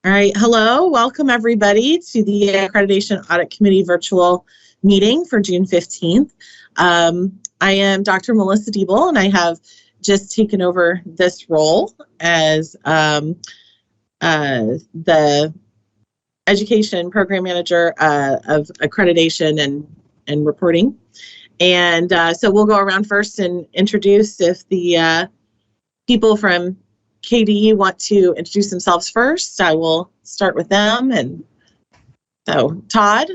All right, hello, welcome everybody to the Accreditation Audit Committee virtual meeting for June 15th. I am Dr. Melissa Diebel, and I have just taken over this role as the Education Program Manager of Accreditation and Reporting. And so we'll go around first and introduce if the people from KDE want to introduce themselves first. I will start with them. And so, Todd.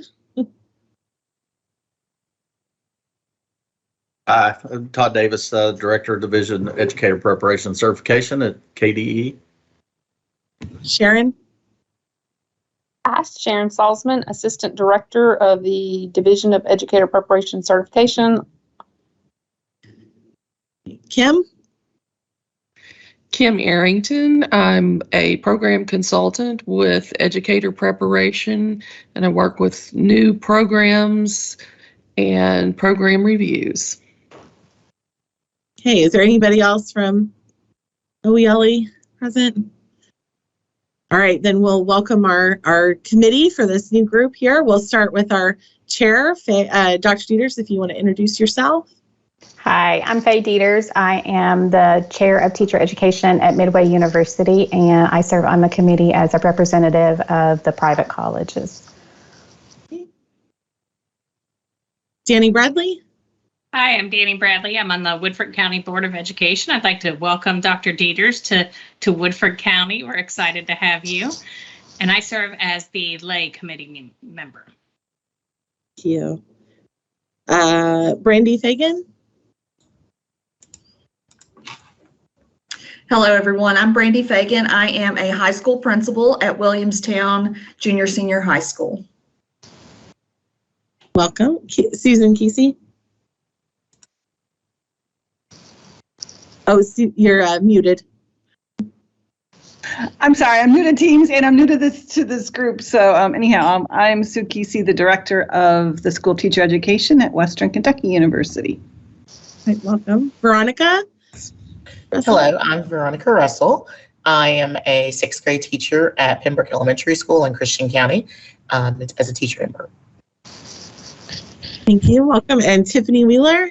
Hi, I'm Todd Davis, Director of Division Educator Preparation and Certification at KDE. Sharon. Hi, Sharon Salzman, Assistant Director of the Division of Educator Preparation and Certification. Kim. Kim Arrington. I'm a program consultant with Educator Preparation, and I work with new programs and program reviews. Okay, is there anybody else from OELE present? All right, then we'll welcome our committee for this new group here. We'll start with our chair, Dr. Dieters, if you want to introduce yourself. Hi, I'm Faye Dieters. I am the Chair of Teacher Education at Midway University, and I serve on the committee as a representative of the private colleges. Danny Bradley. Hi, I'm Danny Bradley. I'm on the Woodford County Board of Education. I'd like to welcome Dr. Dieters to Woodford County. We're excited to have you. And I serve as the lay committee member. Thank you. Brandy Fagan. Hello, everyone. I'm Brandy Fagan. I am a high school principal at Williamstown Junior Senior High School. Welcome. Susan Kesey. Oh, you're muted. I'm sorry, I'm new to Teams and I'm new to this group. So anyhow, I'm Sue Kesey, the Director of the School Teacher Education at Western Kentucky University. Right, welcome. Veronica. Hello, I'm Veronica Russell. I am a 6th grade teacher at Pembroke Elementary School in Christian County as a teacher member. Thank you. Welcome. And Tiffany Wheeler.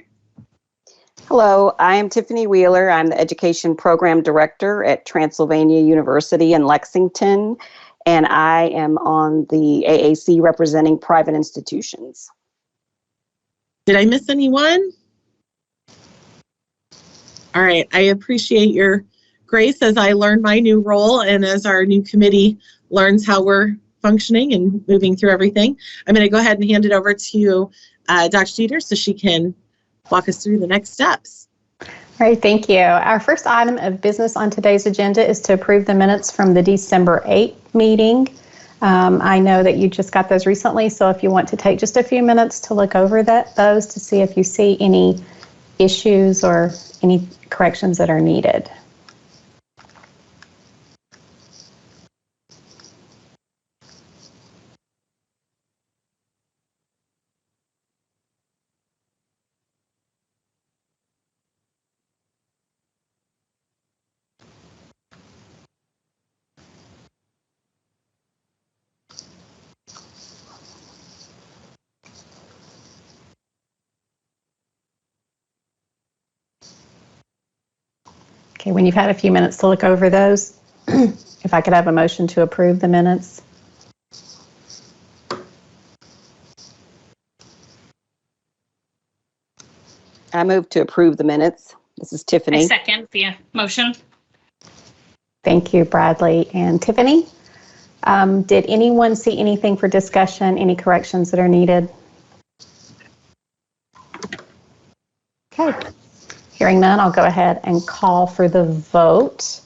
Hello, I am Tiffany Wheeler. I'm the Education Program Director at Transylvania University in Lexington, and I am on the AAC representing private institutions. Did I miss anyone? All right, I appreciate your grace as I learn my new role and as our new committee learns how we're functioning and moving through everything. I'm going to go ahead and hand it over to Dr. Dieters so she can walk us through the next steps. All right, thank you. Our first item of business on today's agenda is to approve the minutes from the December 8th meeting. I know that you just got those recently, so if you want to take just a few minutes to look over those to see if you see any issues or any corrections that are needed. Okay, when you've had a few minutes to look over those, if I could have a motion to approve the minutes. I move to approve the minutes. This is Tiffany. I second the motion. Thank you, Bradley and Tiffany. Did anyone see anything for discussion, any corrections that are needed? Okay. Hearing none, I'll go ahead and call for the vote.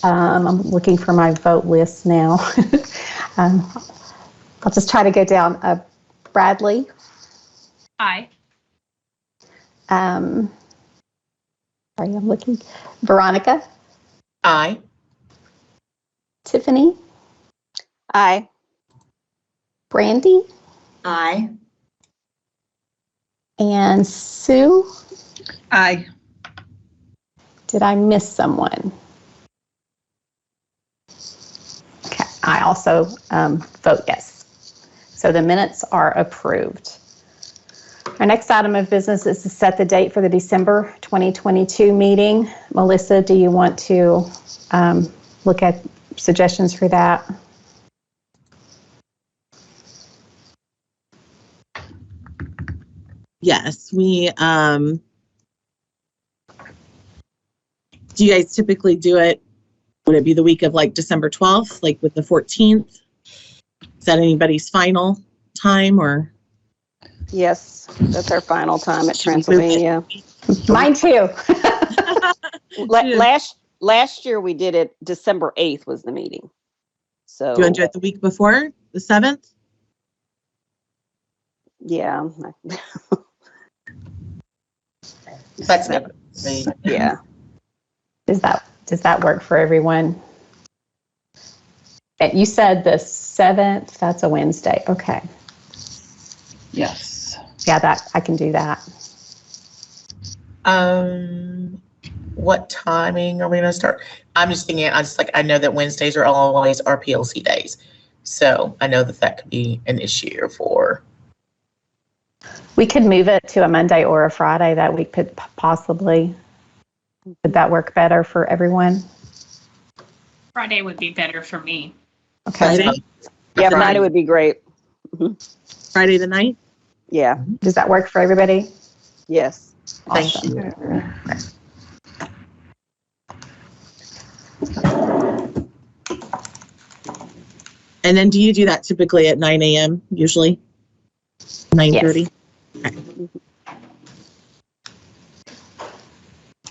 I'm looking for my vote list now. I'll just try to go down. Bradley? Aye. Sorry, I'm looking. Veronica? Aye. Tiffany? Aye. Brandy? Aye. And Sue? Aye. Did I miss someone? Okay, I also vote yes. So the minutes are approved. Our next item of business is to set the date for the December 2022 meeting. Melissa, do you want to look at suggestions for that? Yes, we, do you guys typically do it? Would it be the week of like December 12th, like with the 14th? Is that anybody's final time or? Yes, that's our final time at Transylvania. Mine too. Last year we did it, December 8th was the meeting. So. Do you want to do it the week before, the 7th? Yeah. That's Yeah. Does that work for everyone? You said the 7th, that's a Wednesday. Okay. Yes. Yeah, that I can do that. What timing are we gonna start? I'm just thinking, I know that Wednesdays are always our PLC days. So I know that could be an issue for. We could move it to a Monday or a Friday that we could possibly. Would that work better for everyone? Friday would be better for me. Okay. Friday? Yeah, Friday would be great. Friday the 9th? Yeah. Does that work for everybody? Yes. Thank Awesome. you. And then do you do that typically at 9 a.m. usually? 9:30? Yes. Okay.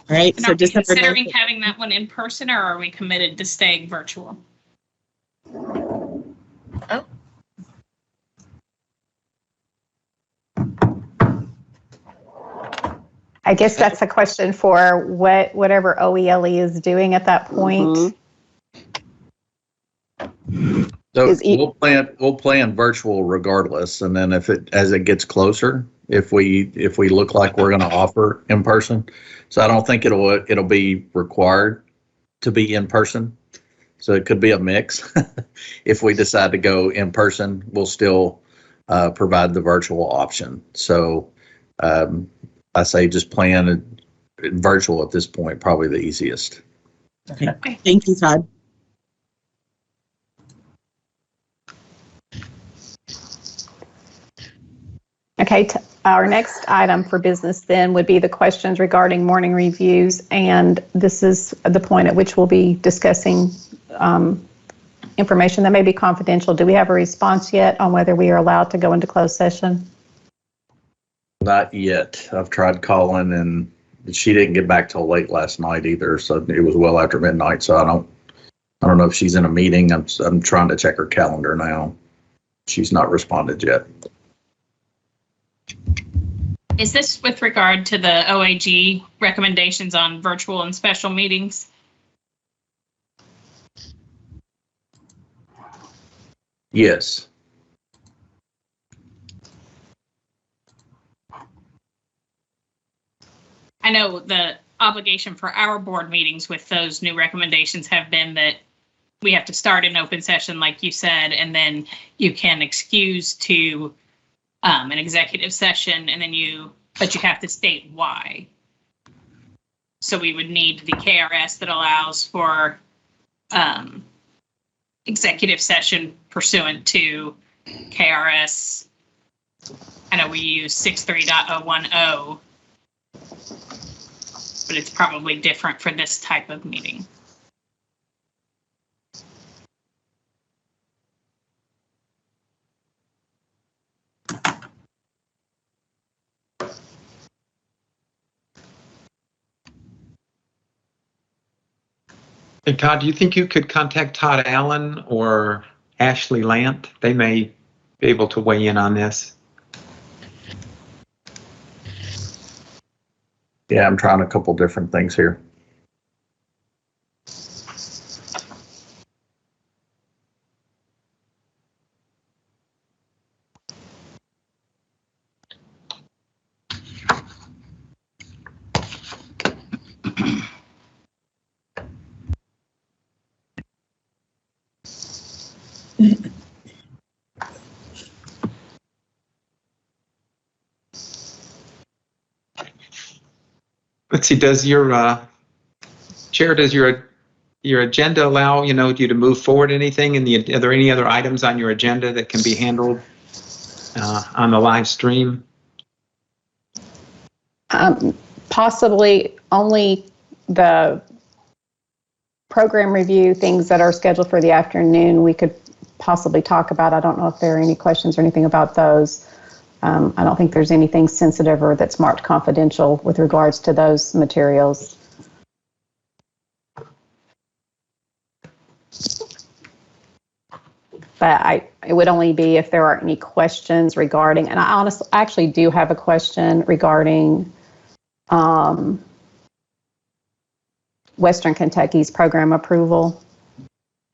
All right, And so are we December considering 9th. having that one in person, or are we committed to staying virtual? Oh. I guess that's a question for whatever OELE is doing at that point. So Is e- we'll plan virtual regardless, and then as it gets closer, if we look like we're going to offer in person, so I don't think it'll be required to be in person. So it could be a mix. If we decide to go in person, we'll still provide the virtual option. So I say just plan virtual at this point, probably the easiest. Okay. Thank you, Todd. Okay, our next item for business then would be the questions regarding morning reviews, and this is the point at which we'll be discussing information that may be confidential. Do we have a response yet on whether we are allowed to go into closed session? Not yet. I've tried calling and she didn't get back till late last night either. So it was well after midnight. So I don't know if she's in a meeting. I'm trying to check her calendar now. She's not responded yet. Is this with regard to the OAG recommendations on virtual and special meetings? Yes. I know the obligation for our board meetings with those new recommendations have been that we have to start an open session, like you said, and then you can excuse to an executive session, and then but you have to state why. So we would need the KRS that allows for executive session pursuant to KRS. I know we use 63.010, but it's probably different for this type of meeting. Hey, Todd, do you think you could contact Todd Allen or Ashley Lant? They may be able to weigh in on this. Yeah, I'm trying a couple different things here. Let's see, does your Chair, does your agenda allow, you you to move forward anything? Are there any other items on your agenda that can be handled on the live stream? Possibly only the program review, things that are scheduled for the afternoon, we could possibly talk about. I don't know if there are any questions or anything about those. I don't think there's anything sensitive or that's marked confidential with regards to those materials. But it would only be if there aren't any questions regarding, and I actually do have a question regarding Western Kentucky's program approval.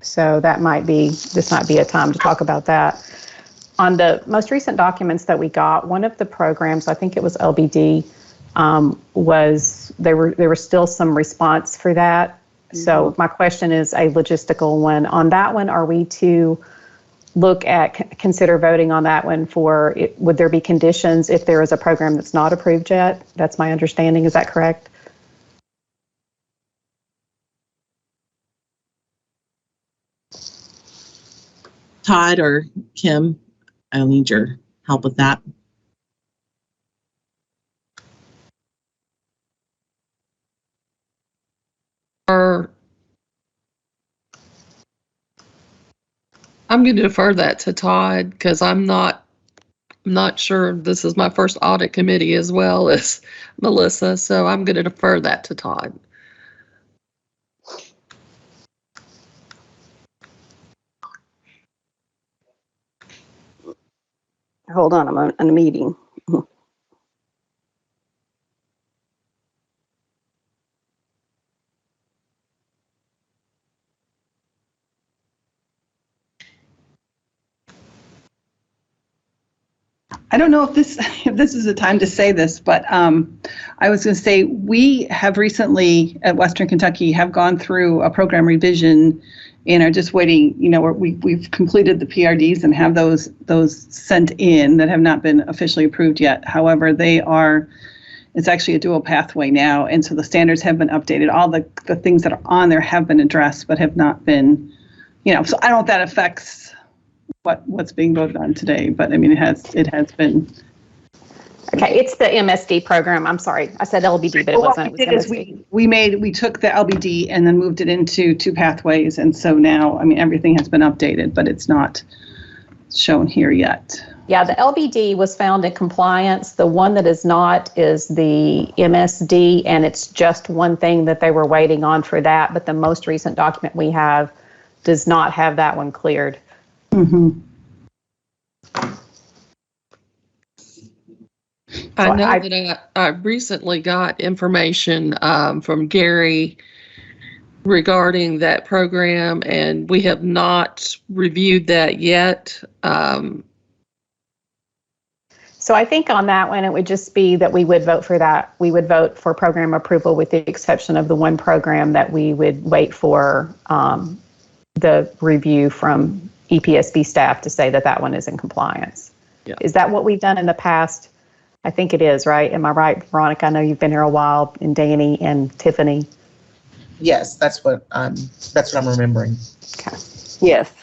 So this might be a time to talk about that. On the most recent documents that we got, one of the programs, I think it was LBD, there were still some response for that. So my question is a logistical one. On that one, are we to consider voting on that one would there be conditions if there is a program that's not approved yet? That's my understanding. Is that correct? Todd or Kim, I'll need your help with that. I'm going to defer that to Todd because I'm not sure. This is my first audit committee as well as Melissa, so I'm going to defer that to Todd. Hold on, I'm in a meeting. I don't know if this is the time to say this, but I was going to say we have recently at Western Kentucky have gone through a program revision and are just waiting. We've completed the PRDs and have those sent in that have not been officially approved yet. However, it's actually a dual pathway now, and so the standards have been updated. All the things that are on there have been addressed, but have not been, So I don't know if that affects what's being voted on today, but I mean, it has been. Okay, it's the MSD program. I'm sorry, I said LBD, but it wasn't. What we did is we took the LBD and then moved it into two pathways, and so now, I mean, everything has been updated, but it's not shown here yet. Yeah, the LBD was found in compliance. The one that is not is the MSD, and it's just one thing that they were waiting on for that, but the most recent document we have does not have that one cleared. Mm-hmm. I know that I recently got information from Gary regarding that program, and we have not reviewed that yet. So I think on that one, it would just be that we would vote for that. We would vote for program approval with the exception of the one program that we would wait for the review from EPSB staff to say that one is in compliance. Yeah. Is that what we've done in the past? I think it is, right? Am I right, Veronica? I know you've been here a while, and Danny and Tiffany. Yes, that's what I'm remembering. Okay. Yes.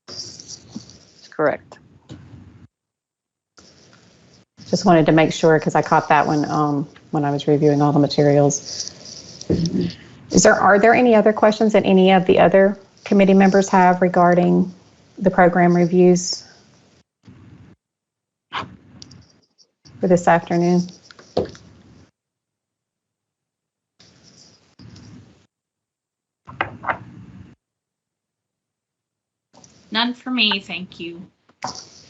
That's correct. Just wanted to make sure because I caught that one when I was reviewing all the materials. Are there any other questions that any of the other committee members have regarding the program reviews for this afternoon? None for me, thank you.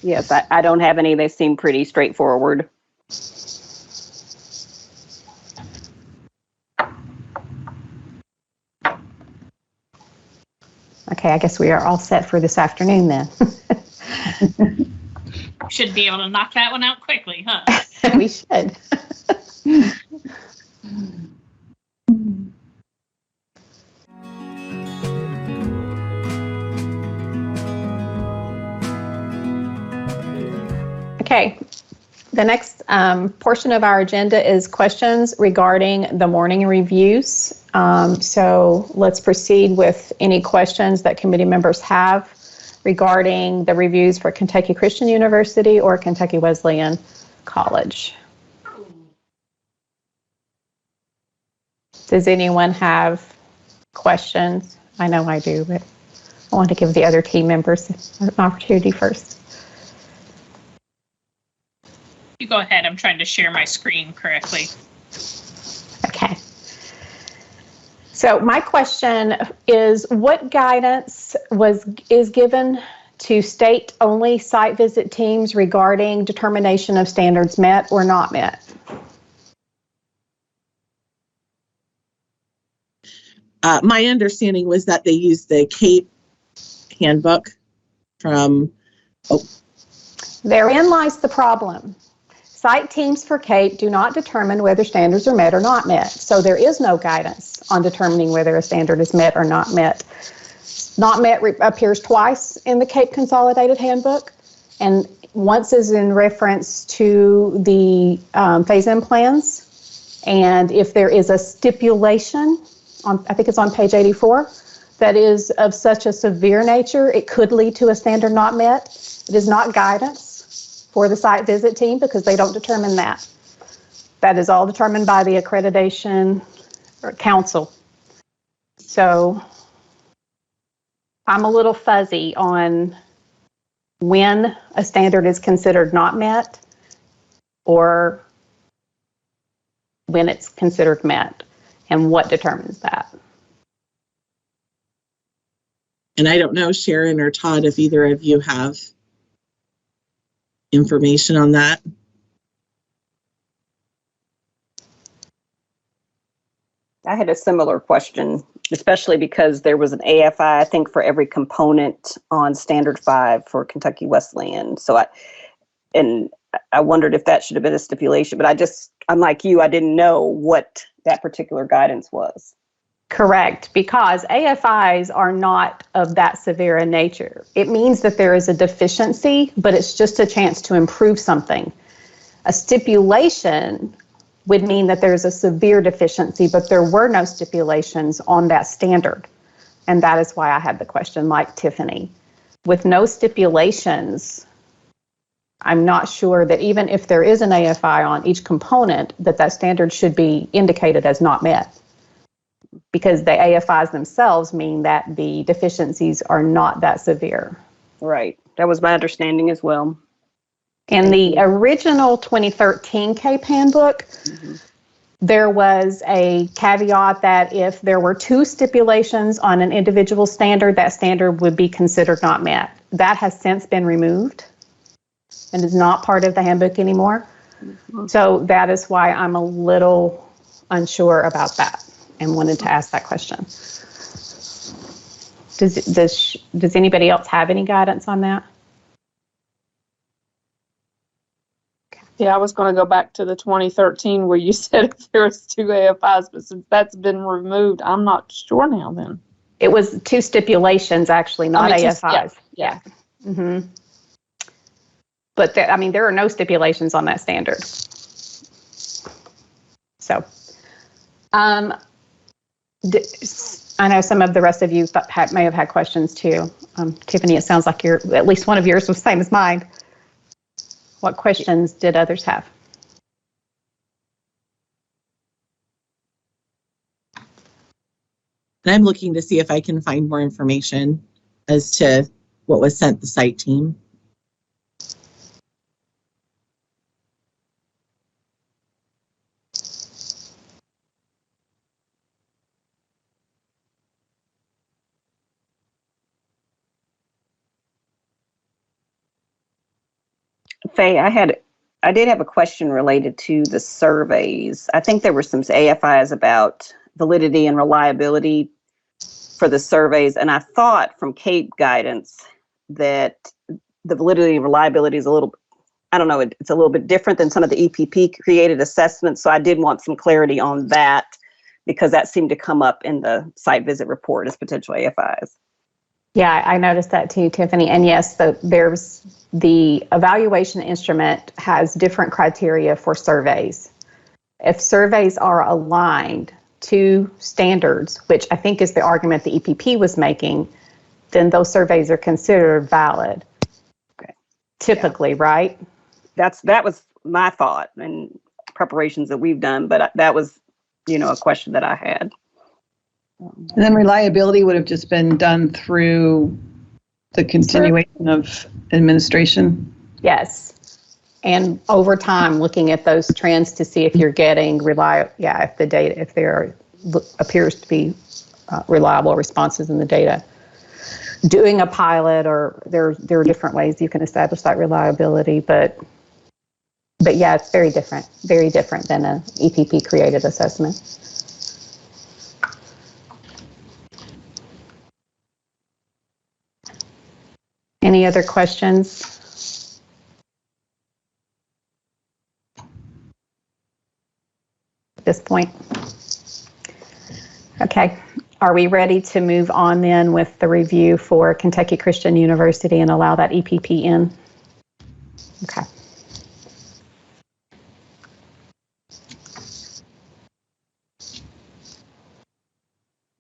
Yes, I don't have any. They seem pretty straightforward. Okay, I guess we are all set for this afternoon then. Should be able to knock that one out quickly, huh? We should. Okay. The next portion of our agenda is questions regarding the morning reviews. So let's proceed with any questions that committee members have regarding the reviews for Kentucky Christian University or Kentucky Wesleyan College. Does anyone have questions? I know I do, but I want to give the other team members an opportunity first. You go ahead. I'm trying to share my screen correctly. Okay. So my question is, what guidance is given to state-only site visit teams regarding determination of standards met or not met? My understanding was that they used the CAPE handbook from. Therein lies the problem. Site teams for CAPE do not determine whether standards are met or not met. So there is no guidance on determining whether a standard is met or not met. Not met appears twice in the CAPE Consolidated Handbook, and once is in reference to the phase-in plans. And if there is a stipulation, I think it's on page 84, that is of such a severe nature, it could lead to a standard not met. It is not guidance for the site visit team because they don't determine that. That is all determined by the Accreditation Council. So I'm a little fuzzy on when a standard is considered not met or when it's considered met and what determines that. And I don't know, Sharon or Todd, if either of you have information on that. I had a similar question, especially because there was an AFI, I think, for every component on Standard 5 for Kentucky Wesleyan. So I wondered if that should have been a stipulation, but I'm like you, I didn't know what that particular guidance was. Correct, because AFIs are not of that severe a nature. It means that there is a deficiency, but it's just a chance to improve something. A stipulation would mean that there's a severe deficiency, but there were no stipulations on that standard. And that is why I had the question, like Tiffany. With no stipulations, I'm not sure that even if there is an AFI on each component, that standard should be indicated as not met. Because the AFIs themselves mean that the deficiencies are not that severe. Right. That was my understanding as well. In the original 2013 CAPE handbook, there was a caveat that if there were 2 stipulations on an individual standard, that standard would be considered not met. That has since been removed and is not part of the handbook anymore. So that is why I'm a little unsure about that and wanted to ask that question. Does anybody else have any guidance on that? Yeah, I was going to go back to the 2013 where you said if there was 2 AFIs, but since that's been removed, I'm not sure now then. It was 2 stipulations, actually, not AFIs. Yeah. Mm-hmm. But there are no stipulations on that standard. So, I know some of the rest of you may have had questions too. Tiffany, it sounds like at least one of yours was the same as mine. What questions did others have? And I'm looking to see if I can find more information as to what was sent the site team. Faye, I did have a question related to the surveys. I think there were some AFIs about validity and reliability for the surveys, and I thought from CAPE guidance that the validity and reliability is a little, I don't know, it's a little bit different than some of the EPP created assessments, so I did want some clarity on that because that seemed to come up in the site visit report as potential AFIs. Yeah, I noticed that too, Tiffany. And yes, there's the evaluation instrument has different criteria for surveys. If surveys are aligned to standards, which I think is the argument the EPP was making, then those surveys are considered valid. Okay. Typically, right? That was my thought and preparations that we've done, but that was, a question that I had. And then reliability would have just been done through the continuation of administration. Yes. And over time, looking at those trends to see if you're getting if the data, if there appears to be reliable responses in the data. Doing a pilot, or there are different ways you can establish that reliability, but yeah, it's very different than an EPP created assessment. Any other questions? At this point? Okay. Are we ready to move on then with the review for Kentucky Christian University and allow that EPP in? Okay.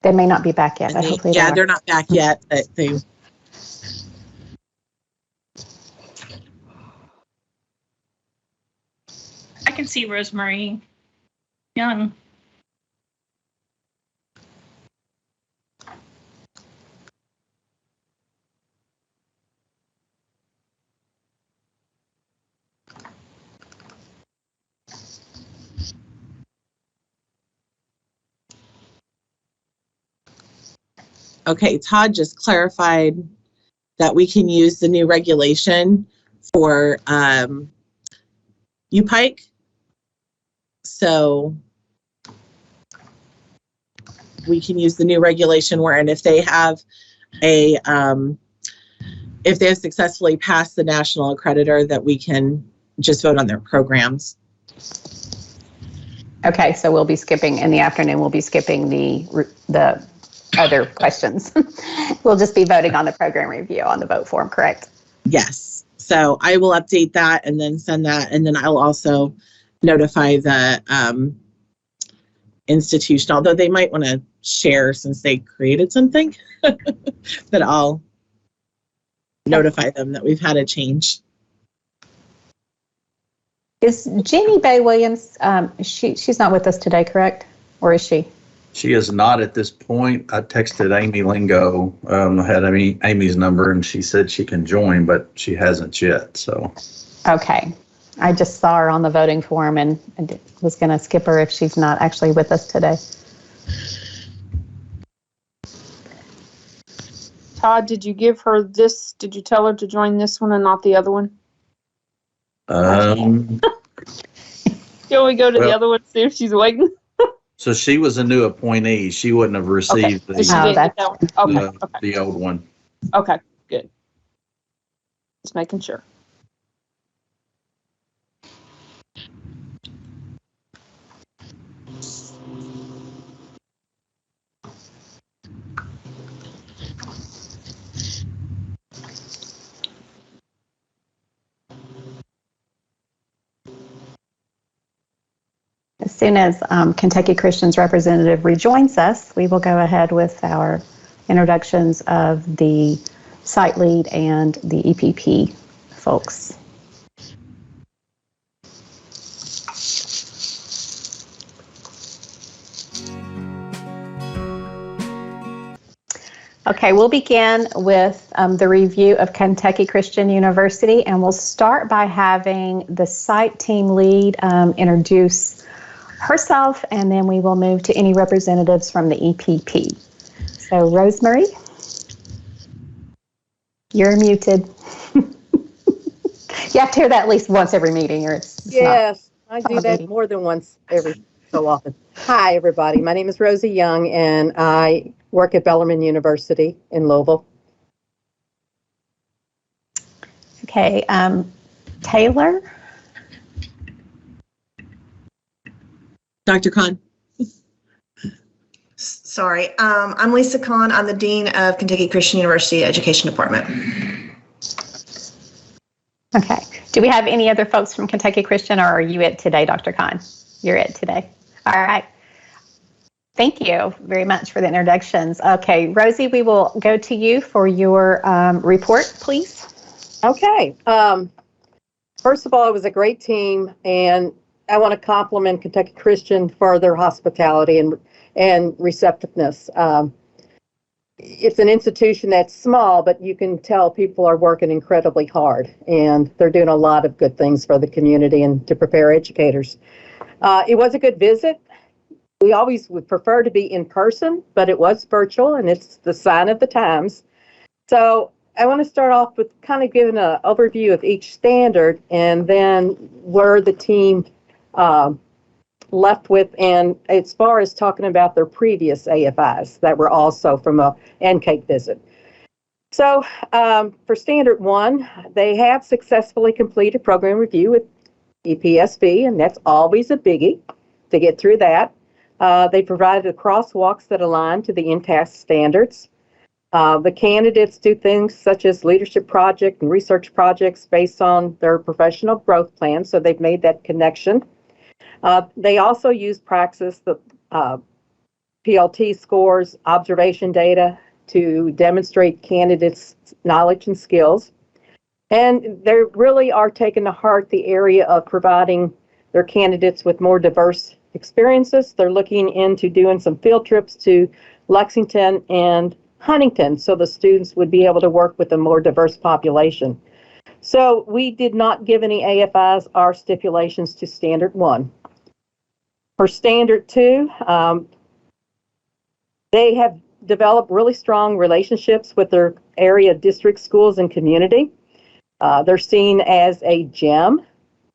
They may not be back yet. Hopefully they're not back yet. I can see Rosemary Young. Okay, Todd just clarified that we can use the new regulation for UPike. So we can use the new regulation wherein if they have if they have successfully passed the national accreditor, that we can just vote on their programs. Okay, so we'll be skipping in the afternoon. We'll be skipping the other questions. We'll just be voting on the program review on the vote form, correct? Yes. So I will update that and then send that, and then I'll also notify the institution, although they might want to share since they created something, but I'll notify them that we've had a change. Is Jeannie Bay Williams, she's not with us today, correct? Or is she? She is not at this point. I texted Amy Lingo, had Amy's number, and she said she can join, but she hasn't yet, so. Okay. I just saw her on the voting form and was going to skip her if she's not actually with us today. Todd, did you give her this? Did you tell her to join this one and not the other one? Um, Can we go to the other one, see if she's waiting? So she was a new appointee. She wouldn't have received Okay. She didn't get that one. Okay. the old one. Okay, good. Just making sure. As soon as Kentucky Christian's representative rejoins us, we will go ahead with our introductions of the site lead and the EPP folks. Okay, we'll begin with the review of Kentucky Christian University, and we'll start by having the site team lead introduce herself, and then we will move to any representatives from the EPP. So, Rosemary, you're muted. You have to hear that at least once every meeting, or it's yes, I do that more than once every so often. Hi, everybody. My name is Rosie Young, and I work at Bellarmine University in Louisville. Okay, Taylor. Dr. Khan. Sorry, I'm Lisa Kahn. I'm the Dean of Kentucky Christian University Education Department. Okay. Do we have any other folks from Kentucky Christian, or are you it today, Dr. Kahn? You're it today. All right. Thank you very much for the introductions. Okay, Rosie, we will go to you for your report, please. Okay. First of all, it was a great team, and I want to compliment Kentucky Christian for their hospitality and receptiveness. It's an institution that's small, but you can tell people are working incredibly hard, and they're doing a lot of good things for the community and to prepare educators. It was a good visit. We always would prefer to be in person, but it was virtual, and it's the sign of the times. So I want to start off with kind of giving an overview of each standard, and then where the team left with, and as far as talking about their previous AFIs that were also from a NCAPE visit. So for Standard 1, they have successfully completed program review with EPSB, and that's always a biggie to get through that. They provided crosswalks that align to the INTASC standards. The candidates do things such as leadership project and research projects based on their professional growth plan, so they've made that connection. They also use Praxis, the PLT scores, observation data to demonstrate candidates' knowledge and skills. And they really are taking to heart the area of providing their candidates with more diverse experiences. They're looking into doing some field trips to Lexington and Huntington so the students would be able to work with a more diverse population. So we did not give any AFIs or stipulations to Standard 1. For Standard 2, they have developed really strong relationships with their area district schools and community. They're seen as a gem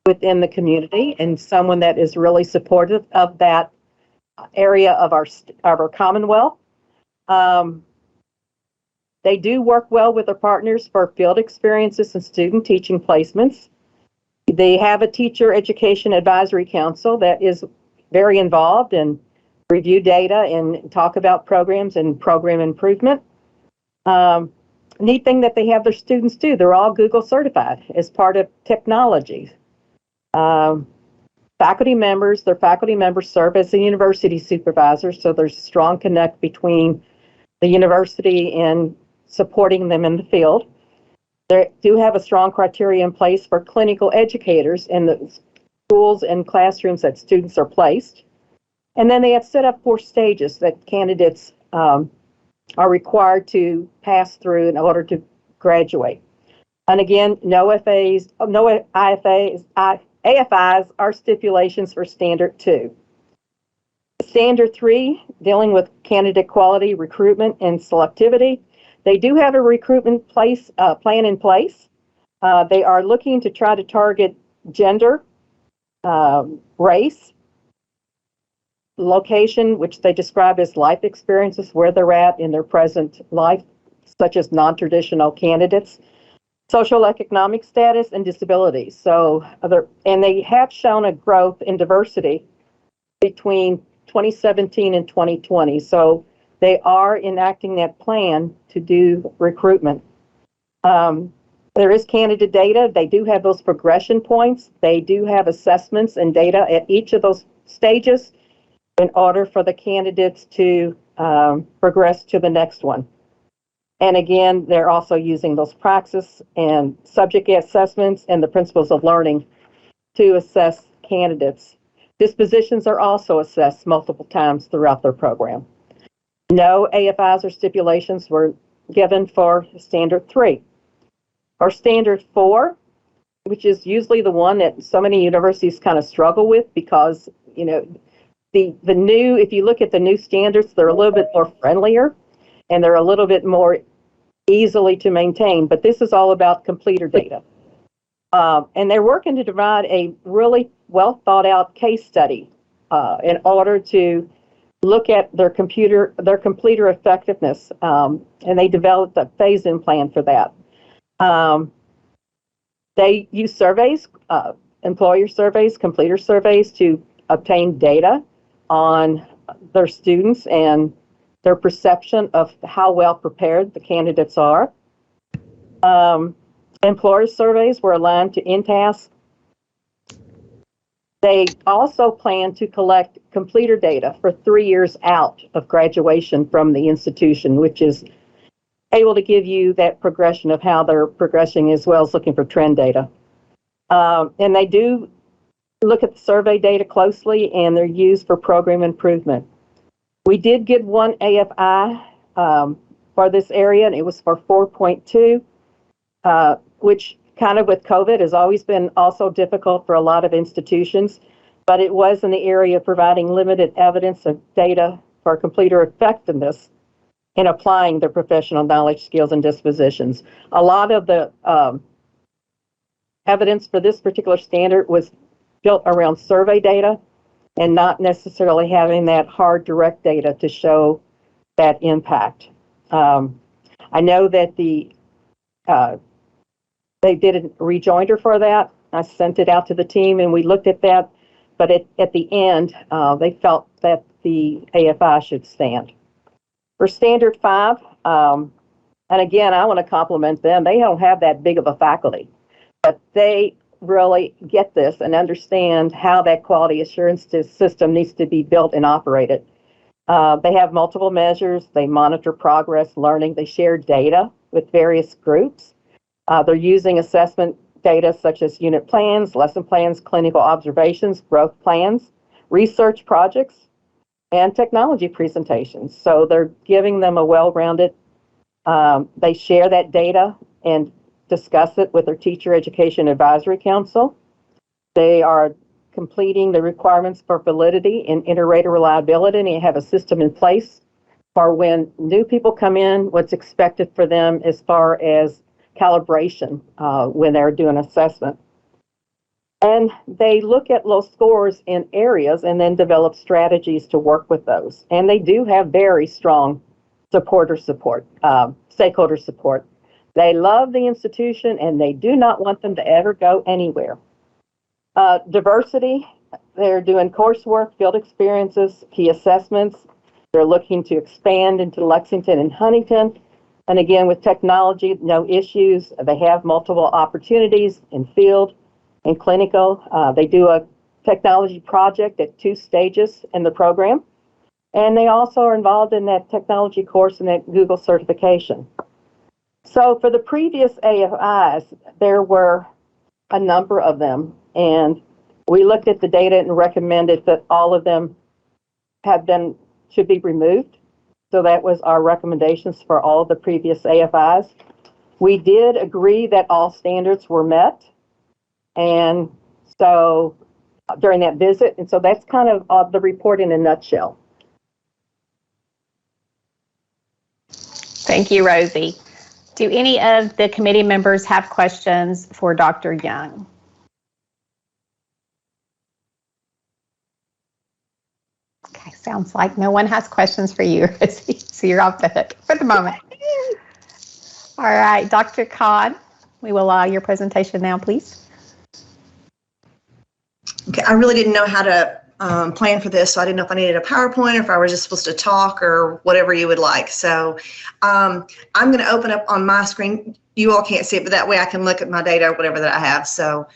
within the community and someone that is really supportive of that area of our Commonwealth. They do work well with their partners for field experiences and student teaching placements. They have a teacher education advisory council that is very involved and review data and talk about programs and program improvement. Neat thing that they have their students do, they're all Google certified as part of technology. Faculty members serve as the university supervisors, so there's a strong connect between the university and supporting them in the field. They do have a strong criteria in place for clinical educators in the schools and classrooms that students are placed. And then they have set up 4 stages that candidates are required to pass through in order to graduate. And again, no AFIs are stipulations for Standard 2. Standard 3, dealing with candidate quality, recruitment, and selectivity. They do have a recruitment plan in place. They are looking to try to target gender, race, location, which they describe as life experiences, where they're at in their present life, such as non-traditional candidates, social economic status, and disabilities. So, and they have shown a growth in diversity between 2017 and 2020. So they are enacting that plan to do recruitment. There is candidate data. They do have those progression points. They do have assessments and data at each of those stages in order for the candidates to progress to the next one. And again, they're also using those praxis and subject assessments and the principles of learning to assess candidates. Dispositions are also assessed multiple times throughout their program. No AFIs or stipulations were given for Standard 3. Or Standard 4, which is usually the one that so many universities kind of struggle with because, you know, the new, if you look at the new standards, they're a little bit more friendlier and they're a little bit more easily to maintain, but this is all about completer data. And they're working to provide a really well thought out case study in order to look at their completer effectiveness, and they developed a phase-in plan for that. They use surveys, employer surveys, completer surveys to obtain data on their students and their perception of how well prepared the candidates are. Employer surveys were aligned to InTAS. They also plan to collect completer data for 3 years out of graduation from the institution, which is able to give you that progression of how they're progressing, as well as looking for trend data. And they do look at the survey data closely, and they're used for program improvement. We did get one AFI for this area, and it was for 4.2, which kind of with COVID has always been also difficult for a lot of institutions, but it was in the area of providing limited evidence of data for completer effectiveness in applying their professional knowledge, skills, and dispositions. A lot of the evidence for this particular standard was built around survey data and not necessarily having that hard direct data to show that impact. I know that they did a rejoinder for that. I sent it out to the team and we looked at that, but at the end, they felt that the AFI should stand. For Standard 5, and again, I want to compliment them. They don't have that big of a faculty, but they really get this and understand how that quality assurance system needs to be built and operated. They have multiple measures. They monitor progress, learning. They share data with various groups. They're using assessment data such as unit plans, lesson plans, clinical observations, growth plans, research projects, and technology presentations. So they're giving them a well-rounded, they share that data and discuss it with their Teacher Education Advisory Council. They are completing the requirements for validity and inter-rater reliability, and they have a system in place for when new people come in, what's expected for them as far as calibration when they're doing assessment. And they look at low scores in areas and then develop strategies to work with those. And they do have very strong stakeholder support. They love the institution and they do not want them to ever go anywhere. Diversity, they're doing coursework, field experiences, key assessments. They're looking to expand into Lexington and Huntington. And again, with technology, no issues. They have multiple opportunities in field and clinical. They do a technology project at 2 stages in the program. And they also are involved in that technology course and that Google certification. So for the previous AFIs, there were a number of them. And we looked at the data and recommended that all of them should be removed. So that was our recommendations for all the previous AFIs. We did agree that all standards were met. And so during that visit, and so that's kind of the report in a nutshell. Thank you, Rosie. Do any of the committee members have questions for Dr. Young? Okay, sounds like no one has questions for you, Rosie, so you're off the hook for the moment. All right, Dr. Codd, we will allow your presentation now, please. Okay, I really didn't know how to plan for this, so I didn't know if I needed a PowerPoint or if I was just supposed to talk or whatever you would like. So I'm going to open up on my screen. You all can't see it, but that way I can look at my data or whatever that I have. So,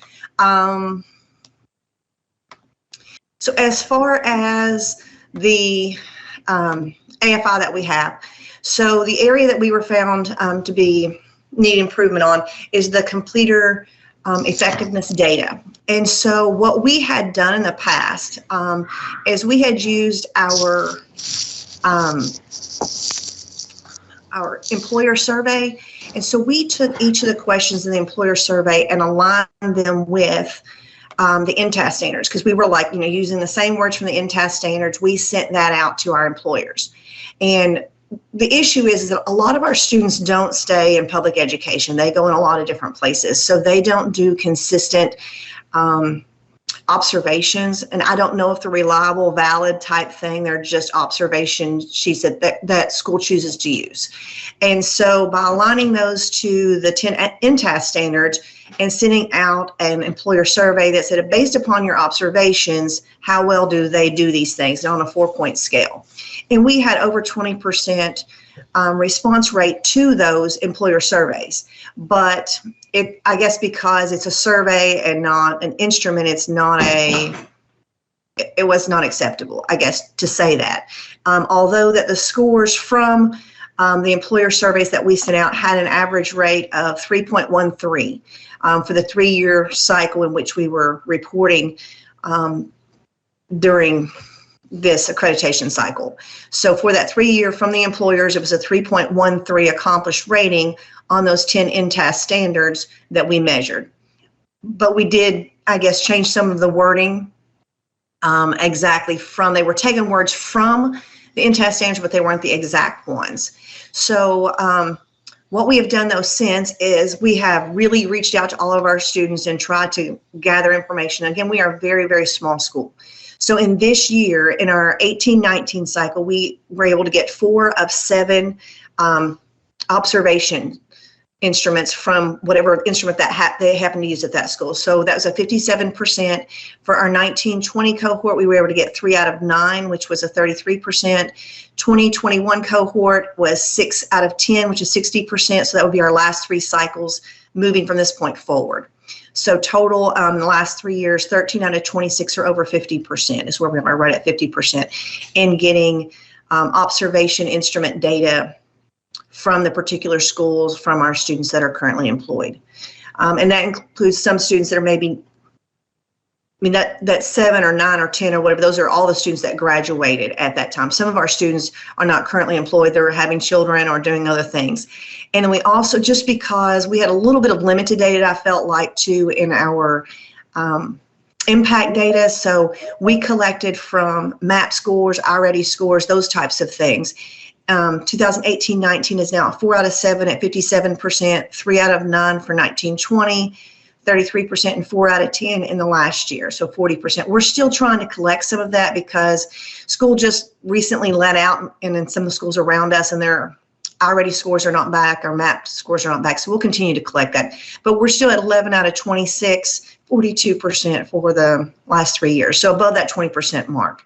so as far as the AFI that we have, so the area that we were found to need improvement on is the completer effectiveness data. And so what we had done in the past is we had used our employer survey. And so we took each of the questions in the employer survey and aligned them with the InTAS standards, because we were using the same words from the InTAS standards. We sent that out to our employers. And the issue is that a lot of our students don't stay in public education. They go in a lot of different places. So they don't do consistent observations, and I don't know if they're reliable, valid type thing. They're just observations sheets that school chooses to use. And so by aligning those to the 10 INTAS standards and sending out an employer survey that said, based upon your observations, how well do they do these things on a 4-point scale? And we had over 20% response rate to those employer surveys. But I guess because it's a survey and not an instrument, it was not acceptable, I guess, to say that. Although that the scores from the employer surveys that we sent out had an average rate of 3.13 for the 3-year cycle in which we were reporting during this accreditation cycle. So for that 3-year from the employers, it was a 3.13 accomplished rating on those 10 INTAS standards that we measured. But we did, I guess, change some of the wording exactly they were taking words from the INTAS standards, but they weren't the exact ones. So what we have done though since is we have really reached out to all of our students and tried to gather information. Again, we are a very, very small school. So in this year, in our 18-19 cycle, we were able to get 4 of 7 observation instruments from whatever instrument that they happen to use at that school. So that was a 57%. For our 19-20 cohort, we were able to get 3 out of 9, which was a 33%. 20-21 cohort was 6 out of 10, which is 60%. So that would be our last 3 cycles moving from this point forward. So total in the last 3 years, 13 out of 26 are over 50%, is where we are right at 50% in getting observation instrument data from the particular schools from our students that are currently employed. And that includes some students that are maybe, that 7 or 9 or 10 or whatever, those are all the students that graduated at that time. Some of our students are not currently employed, they're having children or doing other things. And then we also, just because we had a little bit of limited data, I felt like too, in our impact data. So we collected from MAP scores, iReady scores, those types of things. 2018-19 is now 4 out of 7 at 57%, 3 out of 9 for 19-20, 33%, and 4 out of 10 in the last year, so 40%. We're still trying to collect some of that because school just recently let out, and in some of the schools around us, and their iReady scores are not back, our MAP scores are not back, so we'll continue to collect that. But we're still at 11 out of 26, 42% for the last 3 years, so above that 20% mark.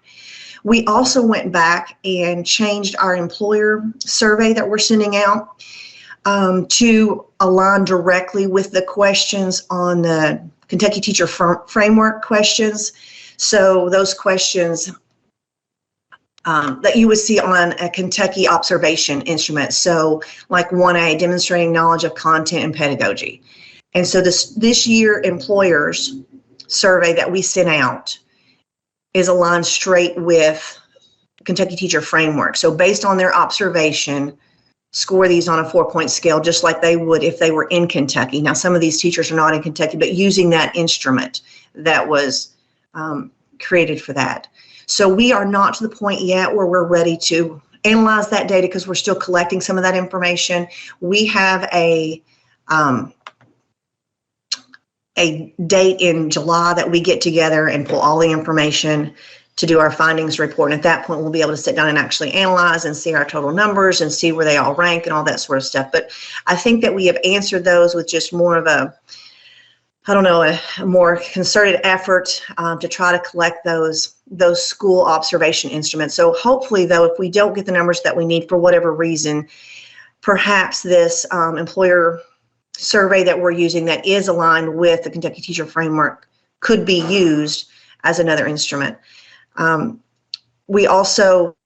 We also went back and changed our employer survey that we're sending out to align directly with the questions on the Kentucky Teacher Framework questions. So those questions that you would see on a Kentucky observation instrument. So like 1A, demonstrating knowledge of content and pedagogy. And so this year employers survey that we sent out is aligned straight with Kentucky Teacher Framework. So based on their observation, score these on a 4-point scale, just like they would if they were in Kentucky. Now, some of these teachers are not in Kentucky, but using that instrument that was created for that. So we are not to the point yet where we're ready to analyze that data because we're still collecting some of that information. We have a date in July that we get together and pull all the information to do our findings report. And at that point, we'll be able to sit down and actually analyze and see our total numbers and see where they all rank and all that sort of stuff. But I think that we have answered those with just more of a more concerted effort to try to collect those school observation instruments. So hopefully, though, if we don't get the numbers that we need for whatever reason, perhaps this employer survey that we're using that is aligned with the Kentucky Teacher Framework could be used as another instrument. We also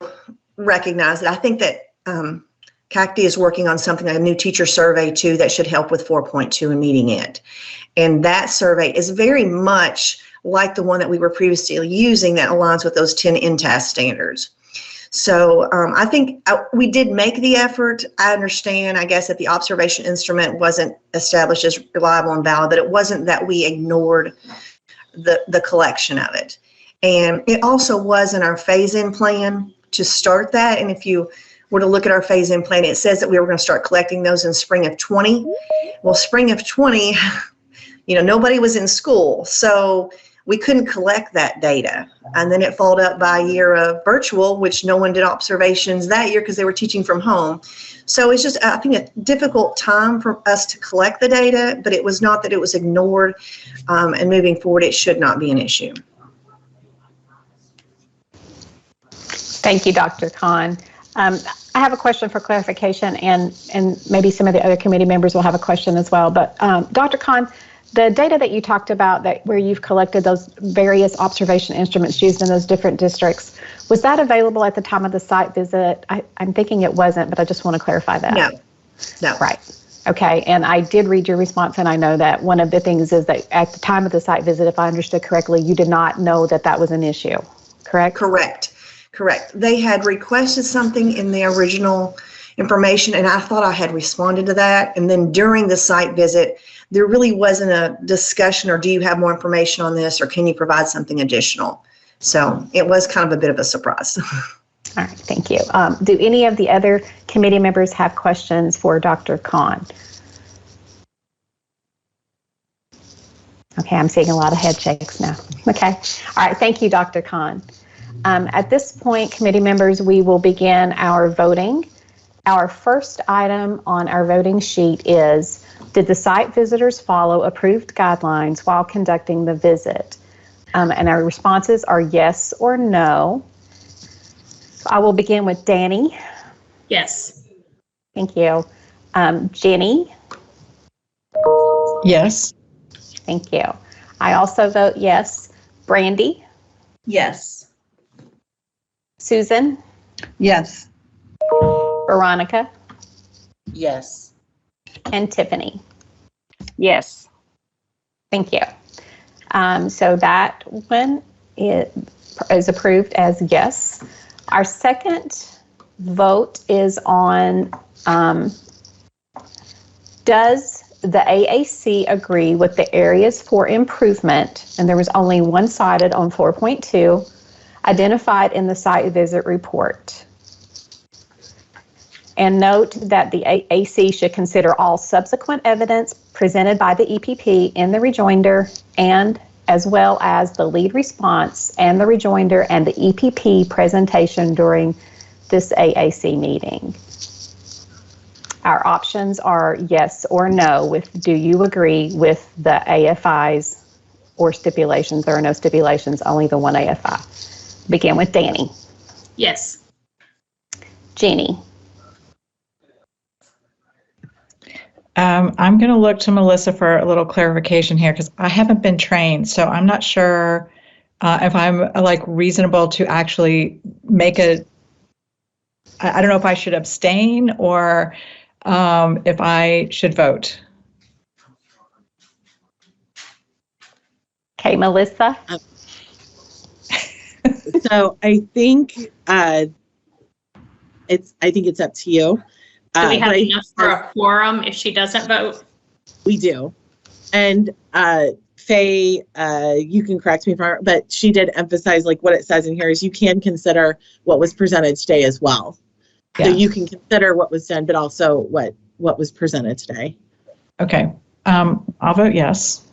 recognize that I think that KDE is working on something, a new teacher survey too, that should help with 4.2 and meeting it. And that survey is very much like the one that we were previously using that aligns with those 10 INTAS standards. So I think we did make the effort. I understand, I guess, that the observation instrument wasn't established as reliable and valid, but it wasn't that we ignored the collection of it. And it also was in our phase-in plan to start that. And if you were to look at our phase-in plan, it says that we were going to start collecting those in spring of 20. Well, spring of 20, nobody was in school. So we couldn't collect that data. And then it followed up by a year of virtual, which no one did observations that year because they were teaching from home. So it's just, I think, a difficult time for us to collect the data, but it was not that it was ignored. And moving forward, it should not be an issue. Thank you, Dr. Khan. I have a question for clarification, and maybe some of the other committee members will have a question as well. But Dr. Khan, the data that you talked about, that where you've collected those various observation instruments used in those different districts, was that available at the time of the site visit? I'm thinking it wasn't, but I just want to clarify that. No. Right. Okay. And I did read your response, and I know that one of the things is that at the time of the site visit, if I understood correctly, you did not know that that was an issue, correct? Correct. They had requested something in the original information, and I thought I had responded to that. And then during the site visit, there really wasn't a discussion, or do you have more information on this, or can you provide something additional? So it was kind of a bit of a surprise. All right, thank you. Do any of the other committee members have questions for Dr. Khan? Okay, I'm seeing a lot of head shakes now. Okay, all right, thank you, Dr. Khan. At this point, committee members, we will begin our voting. Our first item on our voting sheet is, did the site visitors follow approved guidelines while conducting the visit? And our responses are yes or no. I will begin with Danny. Yes. Thank you. Jenny. Yes. Thank you. I also vote yes. Brandy. Yes. Susan. Yes. Veronica. Yes. And Tiffany. Yes. Thank you. So that one is approved as yes. Our second vote is on, does the AAC agree with the areas for improvement, and there was only one cited on 4.2, identified in the site visit report? And note that the AAC should consider all subsequent evidence presented by the EPP in the rejoinder, and as well as the lead response and the rejoinder and the EPP presentation during this AAC meeting. Our options are yes or no with do you agree with the AFIs or stipulations. There are no stipulations, only the one AFI. Begin with Danny. Yes. Jeannie. I'm going to look to Melissa for a little clarification here because I haven't been trained, so I'm not sure if I'm reasonable to actually make I don't know if I should abstain or if I should vote. Okay, Melissa. So I think it's up to you. Do we have enough for a quorum if she doesn't vote? We do. And Faye, you can correct me if I'm wrong, but she did emphasize what it says in here is you can consider what was presented today as well. Yeah. So you can consider what was done, but also what was presented today. Okay. I'll vote yes.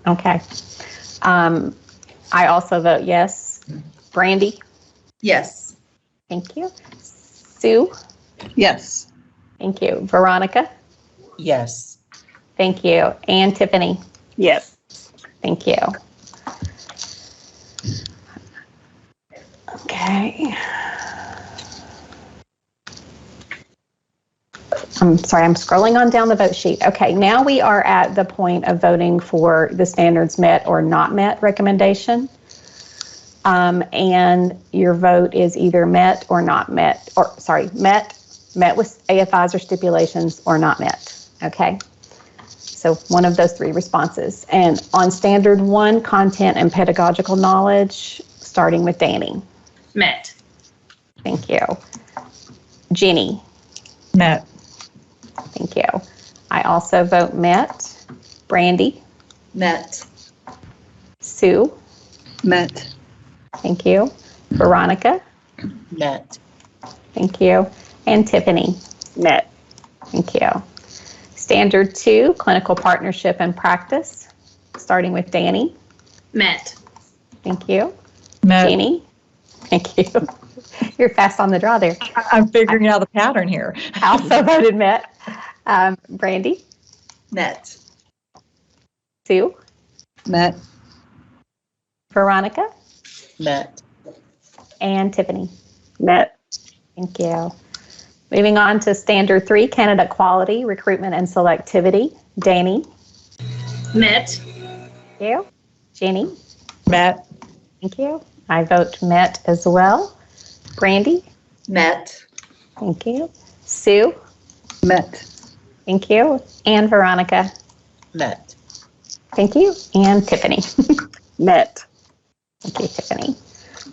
Okay. I also vote yes. Brandy? Yes. Thank you. Sue? Yes. Thank you. Veronica? Yes. Thank you. And Tiffany? Yes. Thank you. Okay. I'm sorry, I'm scrolling on down the vote sheet. Okay, now we are at the point of voting for the standards met or not met recommendation. And your vote is either met or not met, or sorry, met with AFIs or stipulations, or not met. Okay, so one of those three responses. And on standard 1, content and pedagogical knowledge, starting with Danny. Met. Thank you. Jenny. Met. Thank you. I also vote met. Brandy. Met. Sue. Met. Thank you. Veronica. Met. Thank you. And Tiffany. Met. Thank you. Standard 2, clinical partnership and practice, starting with Danny. Met. Thank you. Met. Jeannie? Thank you. You're fast on the draw there. I'm figuring out the pattern here. I also voted met. Brandy? Met. Sue? Met. Veronica? Met. And Tiffany? Met. Thank you. Moving on to Standard 3, Candidate Quality, Recruitment and Selectivity. Danny? Met. Thank you. Jenny? Met. Thank you. I vote met as well. Brandy? Met. Thank you. Sue? Met. Thank you. And Veronica? Met. Thank you. And Tiffany? Met. Thank you, Tiffany.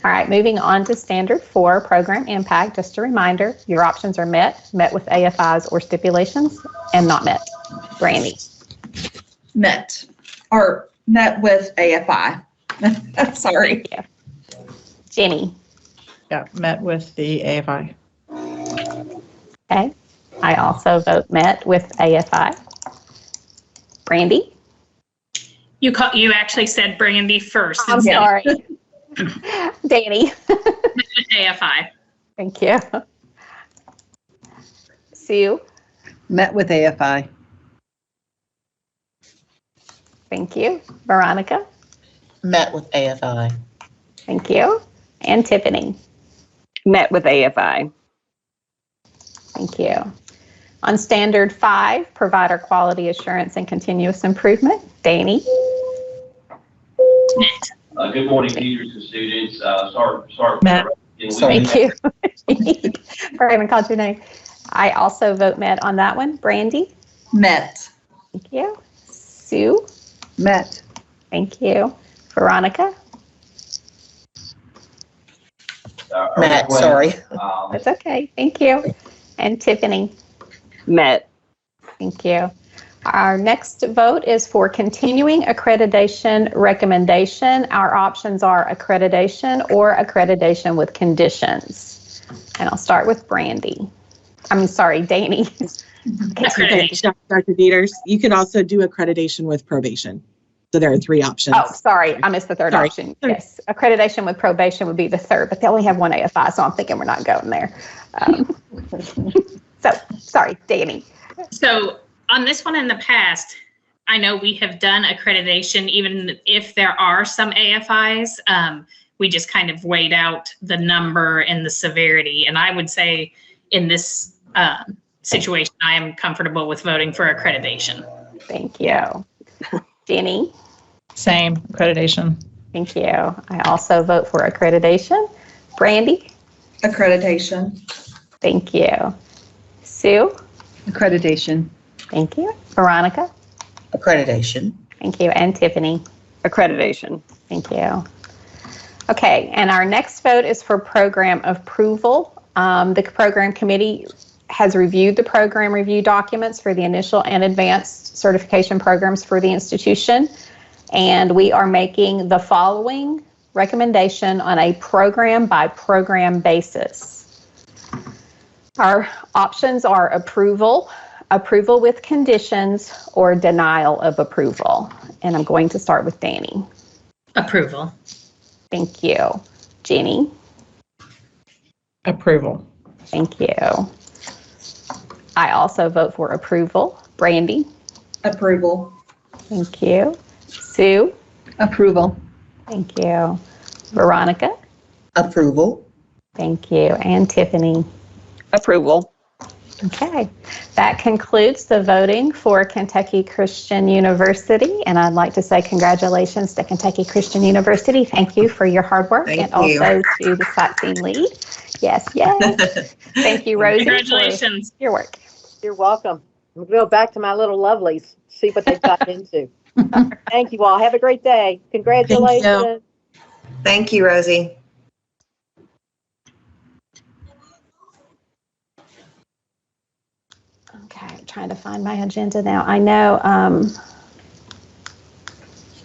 All right, moving on to Standard 4, Program Impact. Just a reminder, your options are met with AFIs or stipulations, and not met. Brandy? Met. Or met with AFI. Sorry. Thank you. Jenny? Yeah, met with the AFI. Okay. I also vote met with AFI. Brandy? You actually said Brandy first. I'm instead of sorry. Danny? with AFI. Thank you. Sue? Met with AFI. Thank you. Veronica? Met with AFI. Thank you. And Tiffany? Met with AFI. Thank you. On Standard 5, Provider Quality Assurance and Continuous Improvement. Danny? Met. Good morning, teachers and students. Sorry. Met. Thank you. I haven't called your name. I also vote met on that one. Brandy? Met. Thank you. Sue? Met. Thank you. Veronica? Met, sorry. That's okay. Thank you. And Tiffany? Met. Thank you. Our next vote is for continuing accreditation recommendation. Our options are accreditation or accreditation with conditions. And I'll start with Brandy. Danny. Accreditation. Dr. Dieters, you can also do accreditation with probation. So there are 3 options. Oh, sorry. I missed the third option. Yes. Accreditation with probation would be the third, but they only have one AFI, so I'm thinking we're not going there. So, sorry, Danny. So on this one in the past, I know we have done accreditation, even if there are some AFIs. We just kind of weighed out the number and the severity. And I would say in this situation, I am comfortable with voting for accreditation. Thank you. Jenny? Same, accreditation. Thank you. I also vote for accreditation. Brandy? Accreditation. Thank you. Sue? Accreditation. Thank you. Veronica? Accreditation. Thank you. And Tiffany? Accreditation. Thank you. Okay, and our next vote is for program approval. The program committee has reviewed the program review documents for the initial and advanced certification programs for the institution, and we are making the following recommendation on a program by program basis. Our options are approval, approval with conditions, or denial of approval. And I'm going to start with Danny. Approval. Thank you. Jeannie? Approval. Thank you. I also vote for approval. Brandy? Approval. Thank you. Sue? Approval. Thank you. Veronica? Approval. Thank you. And Tiffany? Approval. Okay. That concludes the voting for Kentucky Christian University. And I'd like to say congratulations to Kentucky Christian University. Thank you for your hard work. Thank and you. Also to the SWAT team lead. Yes, yes. Thank you, Rosie. Congratulations. For your work. You're welcome. I'm gonna go back to my little lovelies, see what they've got into. Thank you all. Have a great day. Congratulations. Thank you, Rosie. Okay, trying to find my agenda now. I know,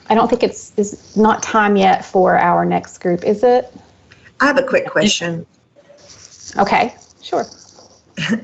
I don't think it's not time yet for our next group, is it? I have a quick question. Okay, sure.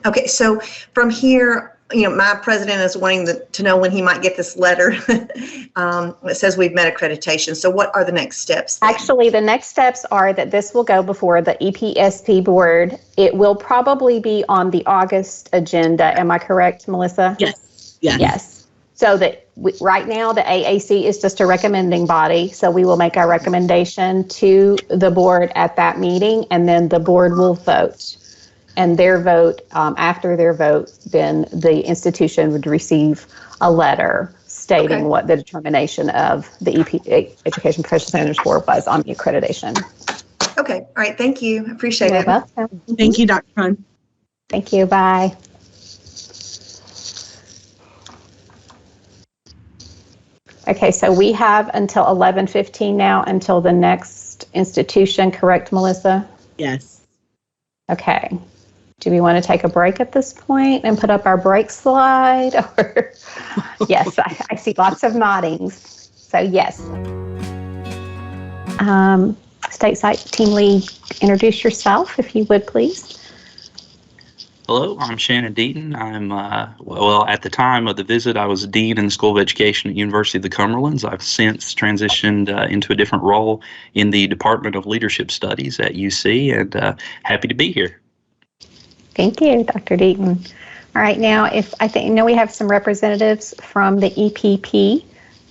Okay, so from here, my president is wanting to know when he might get this letter that says we've met accreditation. So what are the next steps then? Actually, the next steps are that this will go before the EPSP board. It will probably be on the August agenda. Am I correct, Melissa? Yes. Yes. Yes. So that right now the AAC is just a recommending body. So we will make our recommendation to the board at that meeting, and then the board will vote. And their vote, after their vote, then the institution would receive a letter stating what the determination of the Education Professional Standards Board was on the accreditation. Okay. All right. Thank you. Appreciate it. Welcome. Thank you, Dr. Khan. Thank you. Bye. Okay, so we have until 11:15 now until the next institution, correct, Melissa? Yes. Okay. Do we want to take a break at this point and put up our break slide? Or yes, I see lots of noddings. So yes. State Site Team Lead, introduce yourself if you would, please. Hello, I'm Shannon Deaton. I'm, well, at the time of the visit, I was Dean in the School of Education at University of the Cumberlands. I've since transitioned into a different role in the Department of Leadership Studies at UC, and happy to be here. Thank you, Dr. Deaton. All right, now, we have some representatives from the EPP.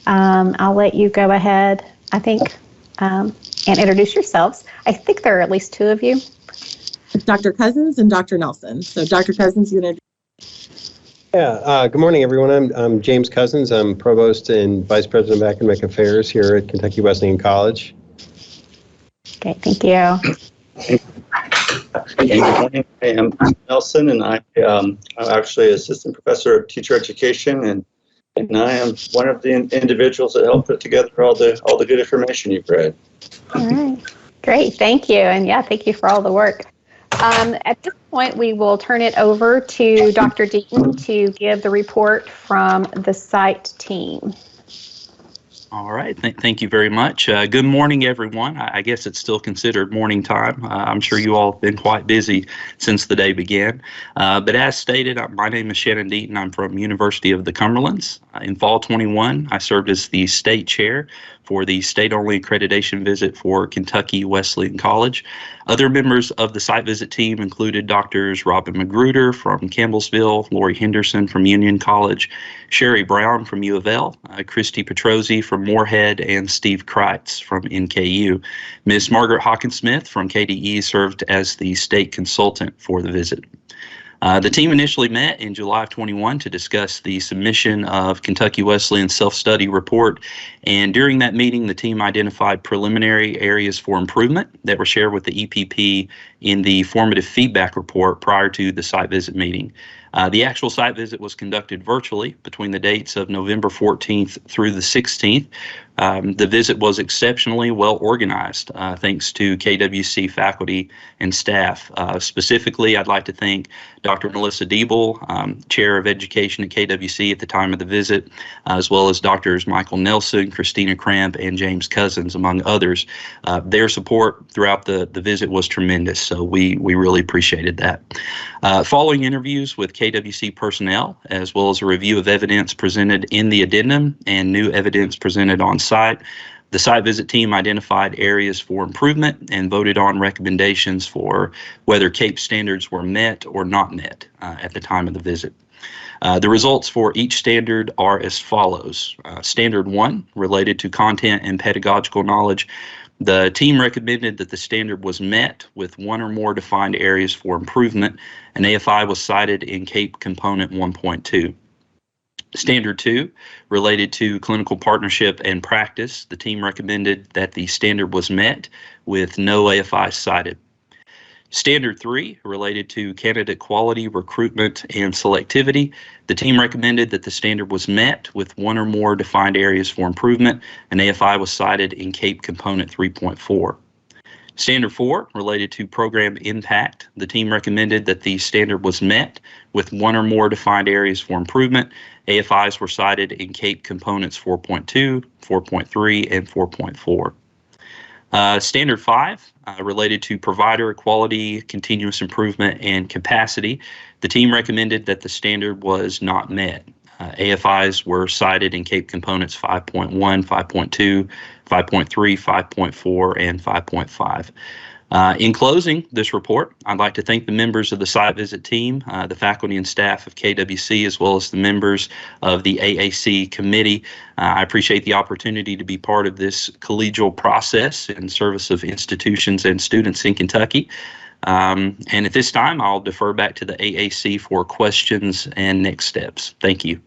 I'll let you go ahead, and introduce yourselves. I think there are at least two of you. It's Dr. Cousins and Dr. Nelson. So Dr. Cousins, you introduce. Yeah, good morning, everyone. I'm James Cousins. I'm Provost and Vice President of Academic Affairs here at Kentucky Wesleyan College. Okay, thank you. Good morning. I'm Nelson, and I'm actually Assistant Professor of Teacher Education, and I am one of the individuals that helped put together all the good information you've read. All right, great, thank you, and thank you for all the work. At this point, we will turn it over to Dr. Deaton to give the report from the site team. All right. Thank you very much. Good morning, everyone. I guess it's still considered morning time. I'm sure you all have been quite busy since the day began. But as stated, my name is Shannon Deaton. I'm from University of the Cumberlands. In fall 21, I served as the state chair for the state-only accreditation visit for Kentucky Wesleyan College. Other members of the site visit team included Drs. Robin Magruder from Campbellsville, Lori Henderson from Union College, Sherry Brown from U of L, Christy Petrozzi from Moorhead, and Steve Kreitz from NKU. Ms. Margaret Hawkins-Smith from KDE served as the state consultant for the visit. The team initially met in July of 21 to discuss the submission of Kentucky Wesleyan's self-study report, and during that meeting, the team identified preliminary areas for improvement that were shared with the EPP in the formative feedback report prior to the site visit meeting. The actual site visit was conducted virtually between the dates of November 14th through the 16th. The visit was exceptionally well organized thanks to KWC faculty and staff. Specifically, I'd like to thank Dr. Melissa Diebel, Chair of Education at KWC at the time of the visit, as well as Drs. Michael Nelson, Christina Cramp, and James Cousins, among others. Their support throughout the visit was tremendous, so we really appreciated that. Following interviews with KWC personnel, as well as a review of evidence presented in the addendum and new evidence presented on site, the site visit team identified areas for improvement and voted on recommendations for whether CAPE standards were met or not met at the time of the visit. The results for each standard are as follows. Standard 1, related to content and pedagogical knowledge. The team recommended that the standard was met with one or more defined areas for improvement, and AFI was cited in CAPE Component 1.2. Standard 2, related to clinical partnership and practice. The team recommended that the standard was met with no AFI cited. Standard 3, related to candidate quality, recruitment, and selectivity. The team recommended that the standard was met with one or more defined areas for improvement, and AFI was cited in CAPE Component 3.4. Standard 4, related to program impact. The team recommended that the standard was met with one or more defined areas for improvement. AFIs were cited in CAPE Components 4.2, 4.3, and 4.4. Standard 5, related to provider equality, continuous improvement, and capacity. The team recommended that the standard was not met. AFIs were cited in CAPE Components 5.1, 5.2, 5.3, 5.4, and 5.5. In closing this report, I'd like to thank the members of the site visit team, the faculty and staff of KWC, as well as the members of the AAC committee. I appreciate the opportunity to be part of this collegial process in service of institutions and students in Kentucky. And at this time, I'll defer back to the AAC for questions and next steps. Thank you.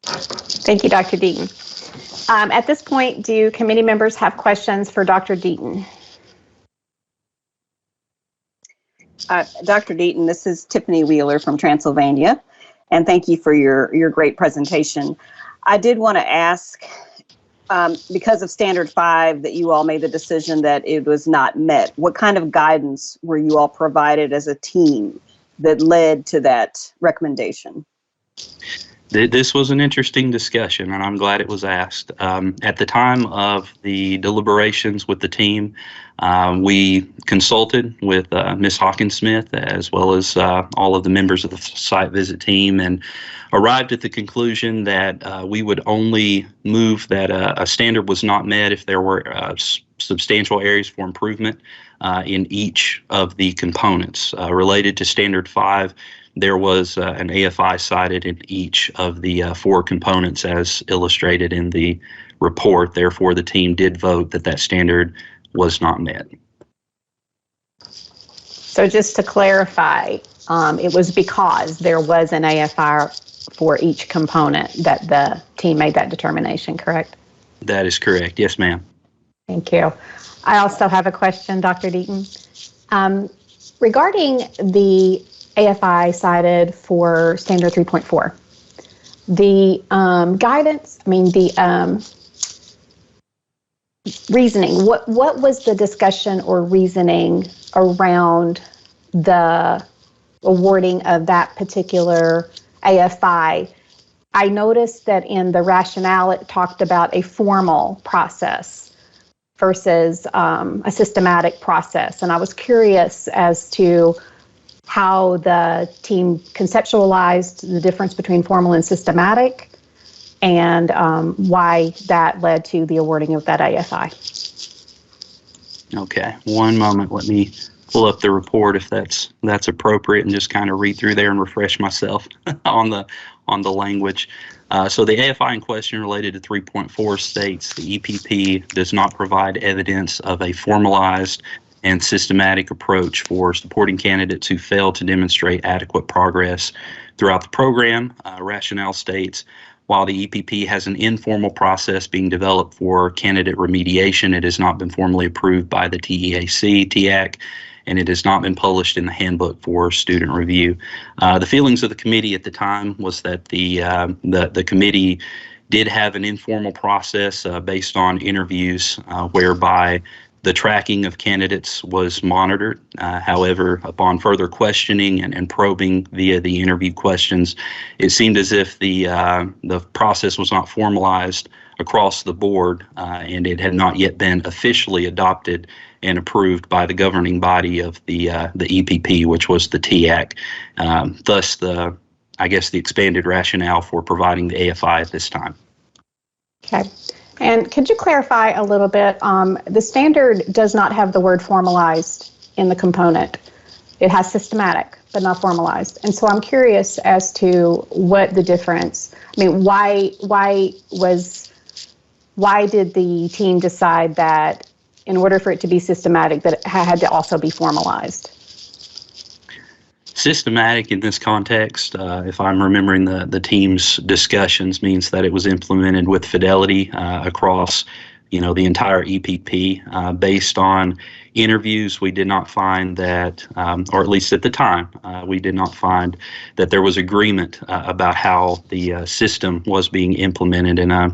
Thank you, Dr. Deaton. At this point, do committee members have questions for Dr. Deaton? Dr. Deaton, this is Tiffany Wheeler from Transylvania, and thank you for your great presentation. I did want to ask, because of Standard 5 that you all made the decision that it was not met, what kind of guidance were you all provided as a team that led to that recommendation? This was an interesting discussion, and I'm glad it was asked. At the time of the deliberations with the team, we consulted with Ms. Hawkins-Smith as well as all of the members of the site visit team and arrived at the conclusion that we would only move that a standard was not met if there were substantial areas for improvement in each of the components. Related to Standard 5, there was an AFI cited in each of the 4 components as illustrated in the report. Therefore, the team did vote that that standard was not met. So just to clarify, it was because there was an AFI for each component that the team made that determination, correct? That is correct. Yes, ma'am. Thank you. I also have a question, Dr. Deaton. Regarding the AFI cited for Standard 3.4, the guidance, the reasoning, what was the discussion or reasoning around the awarding of that particular AFI? I noticed that in the rationale it talked about a formal process versus a systematic process, and I was curious as to how the team conceptualized the difference between formal and systematic, and why that led to the awarding of that AFI. Okay, one moment. Let me pull up the report if that's appropriate and just kind of read through there and refresh myself on the language. So the AFI in question related to 3.4 states the EPP does not provide evidence of a formalized and systematic approach for supporting candidates who fail to demonstrate adequate progress throughout the program. Rationale states, while the EPP has an informal process being developed for candidate remediation, it has not been formally approved by the TEAC, and it has not been published in the handbook for student review. The feelings of the committee at the time was that the committee did have an informal process based on interviews whereby the tracking of candidates was monitored. However, upon further questioning and probing via the interview questions, it seemed as if the process was not formalized across the board, and it had not yet been officially adopted and approved by the governing body of the EPP, which was the TEAC. Thus, the expanded rationale for providing the AFI at this time. Okay. And could you clarify a little bit? The standard does not have the word formalized in the component. It has systematic, but not formalized. And so I'm curious as to what the difference, why did the team decide that in order for it to be systematic, that it had to also be formalized? Systematic in this context, if I'm remembering the team's discussions, means that it was implemented with fidelity across, the entire EPP. Based on interviews, we did not find that, or at least at the time, we did not find that there was agreement about how the system was being implemented in a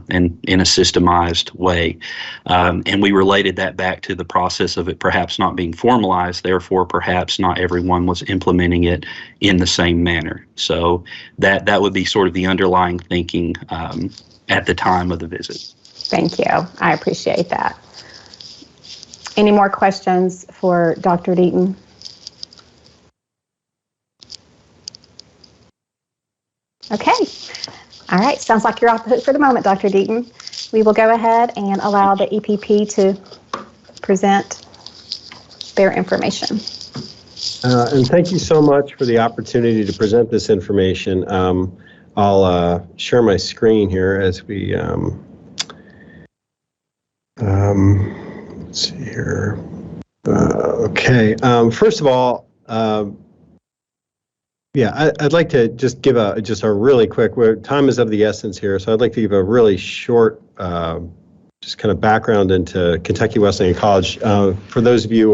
systemized way. And we related that back to the process of it perhaps not being formalized, therefore perhaps not everyone was implementing it in the same manner. So that would be sort of the underlying thinking at the time of the visit. Thank you. I appreciate that. Any more questions for Dr. Deaton? Okay. All right. Sounds like you're off the hook for the moment, Dr. Deaton. We will go ahead and allow the EPP to present their information. And thank you so much for the opportunity to present this information. I'll share my screen here as we, let's see here. Okay, first of all, yeah, I'd like to just give a really quick, time is of the essence here, so I'd like to give a really short just kind of background into Kentucky Wesleyan College. For those of you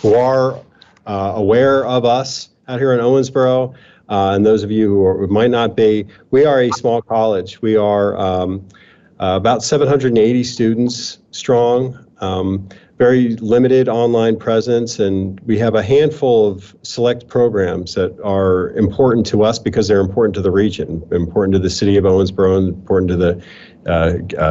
who are aware of us out here in Owensboro, and those of you who might not be, we are a small college. We are about 780 students strong, very limited online presence, and we have a handful of select programs that are important to us because they're important to the region, important to the city of Owensboro, and important to the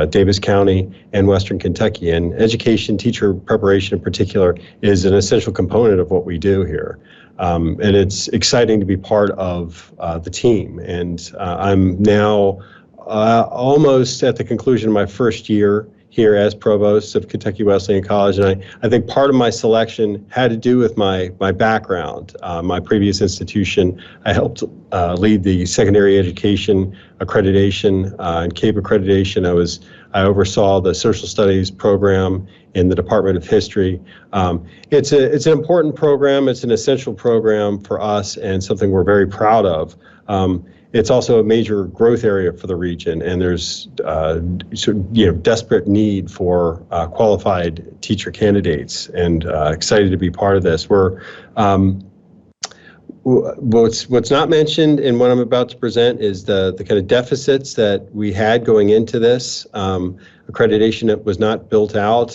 Davis County and Western Kentucky. And education, teacher preparation in particular, is an essential component of what we do here. And it's exciting to be part of the team. And I'm now almost at the conclusion of my first year here as provost of Kentucky Wesleyan College, and I think part of my selection had to do with my background. My previous institution, I helped lead the secondary education accreditation and CAPE accreditation. I oversaw the social studies program in the Department of History. It's an important program. It's an essential program for us and something we're very proud of. It's also a major growth area for the region, and there's desperate need for qualified teacher candidates, and excited to be part of this. What's not mentioned in what I'm about to present is the kind of deficits that we had going into this. Accreditation that was not built out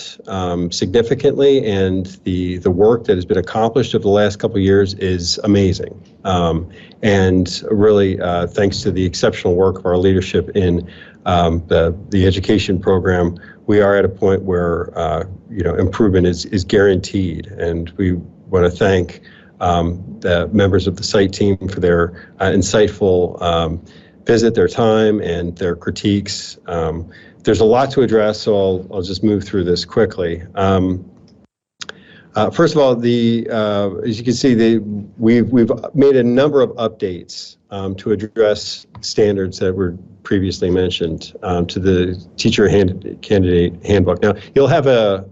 significantly, and the work that has been accomplished over the last couple of years is amazing. And really, thanks to the exceptional work of our leadership in the education program, we are at a point where improvement is guaranteed. And we want to thank the members of the site team for their insightful visit, their time, and their critiques. There's a lot to address, so I'll just move through this quickly. First of all, as you can see, we've made a number of updates to address standards that were previously mentioned to the teacher candidate handbook. Now, you'll have a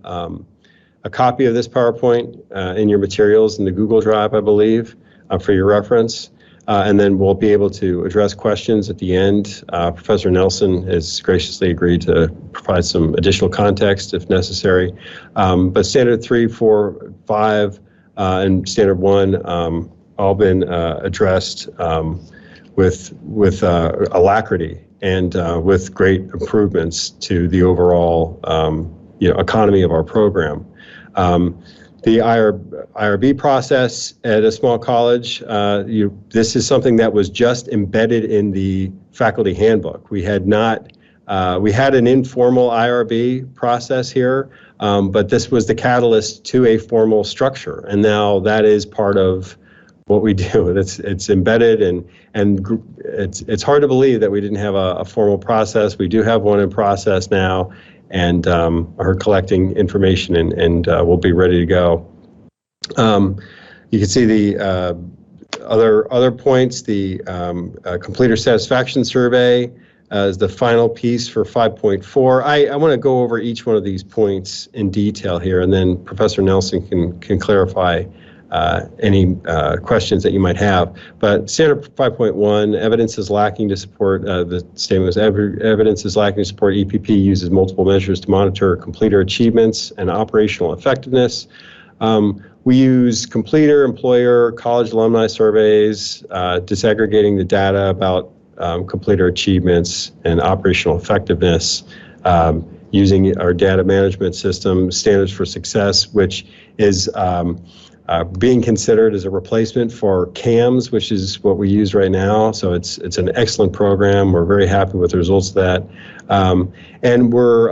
copy of this PowerPoint in your materials in the Google Drive, I believe, for your reference. And then we'll be able to address questions at the end. Professor Nelson has graciously agreed to provide some additional context if necessary. But Standard 3, 4, 5, and Standard 1 all been addressed with alacrity and with great improvements to the overall economy of our program. The IRB process at a small college, this is something that was just embedded in the faculty handbook. We had an informal IRB process here, but this was the catalyst to a formal structure, and now that is part of what we do. It's embedded, and it's hard to believe that we didn't have a formal process. We do have one in process now, and are collecting information, and we'll be ready to go. You can see the other points. The completer satisfaction survey is the final piece for 5.4. I want to go over each one of these points in detail here, and then Professor Nelson can clarify any questions that you might have. But standard 5.1, evidence is lacking to support, the statement was evidence is lacking to support EPP uses multiple measures to monitor completer achievements and operational effectiveness. We use completer, employer, college alumni surveys, disaggregating the data about completer achievements and operational effectiveness, using our data management system, Standards for Success, which is being considered as a replacement for CAMS, which is what we use right now. So it's an excellent program. We're very happy with the results of that. And we're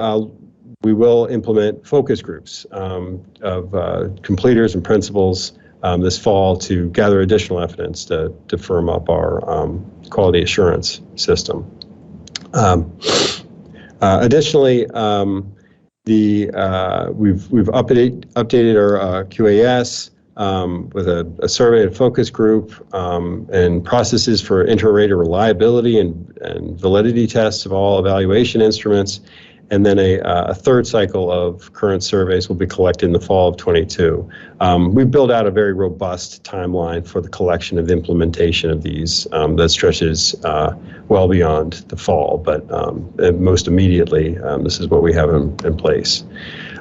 we will implement focus groups of completers and principals this fall to gather additional evidence to firm up our quality assurance system. Additionally, we've updated our QAS with a survey and focus group and processes for inter-rater reliability and validity tests of all evaluation instruments. And then a third cycle of current surveys will be collected in the fall of 22. We've built out a very robust timeline for the collection of implementation of these that stretches well beyond the fall, but most immediately, this is what we have in place.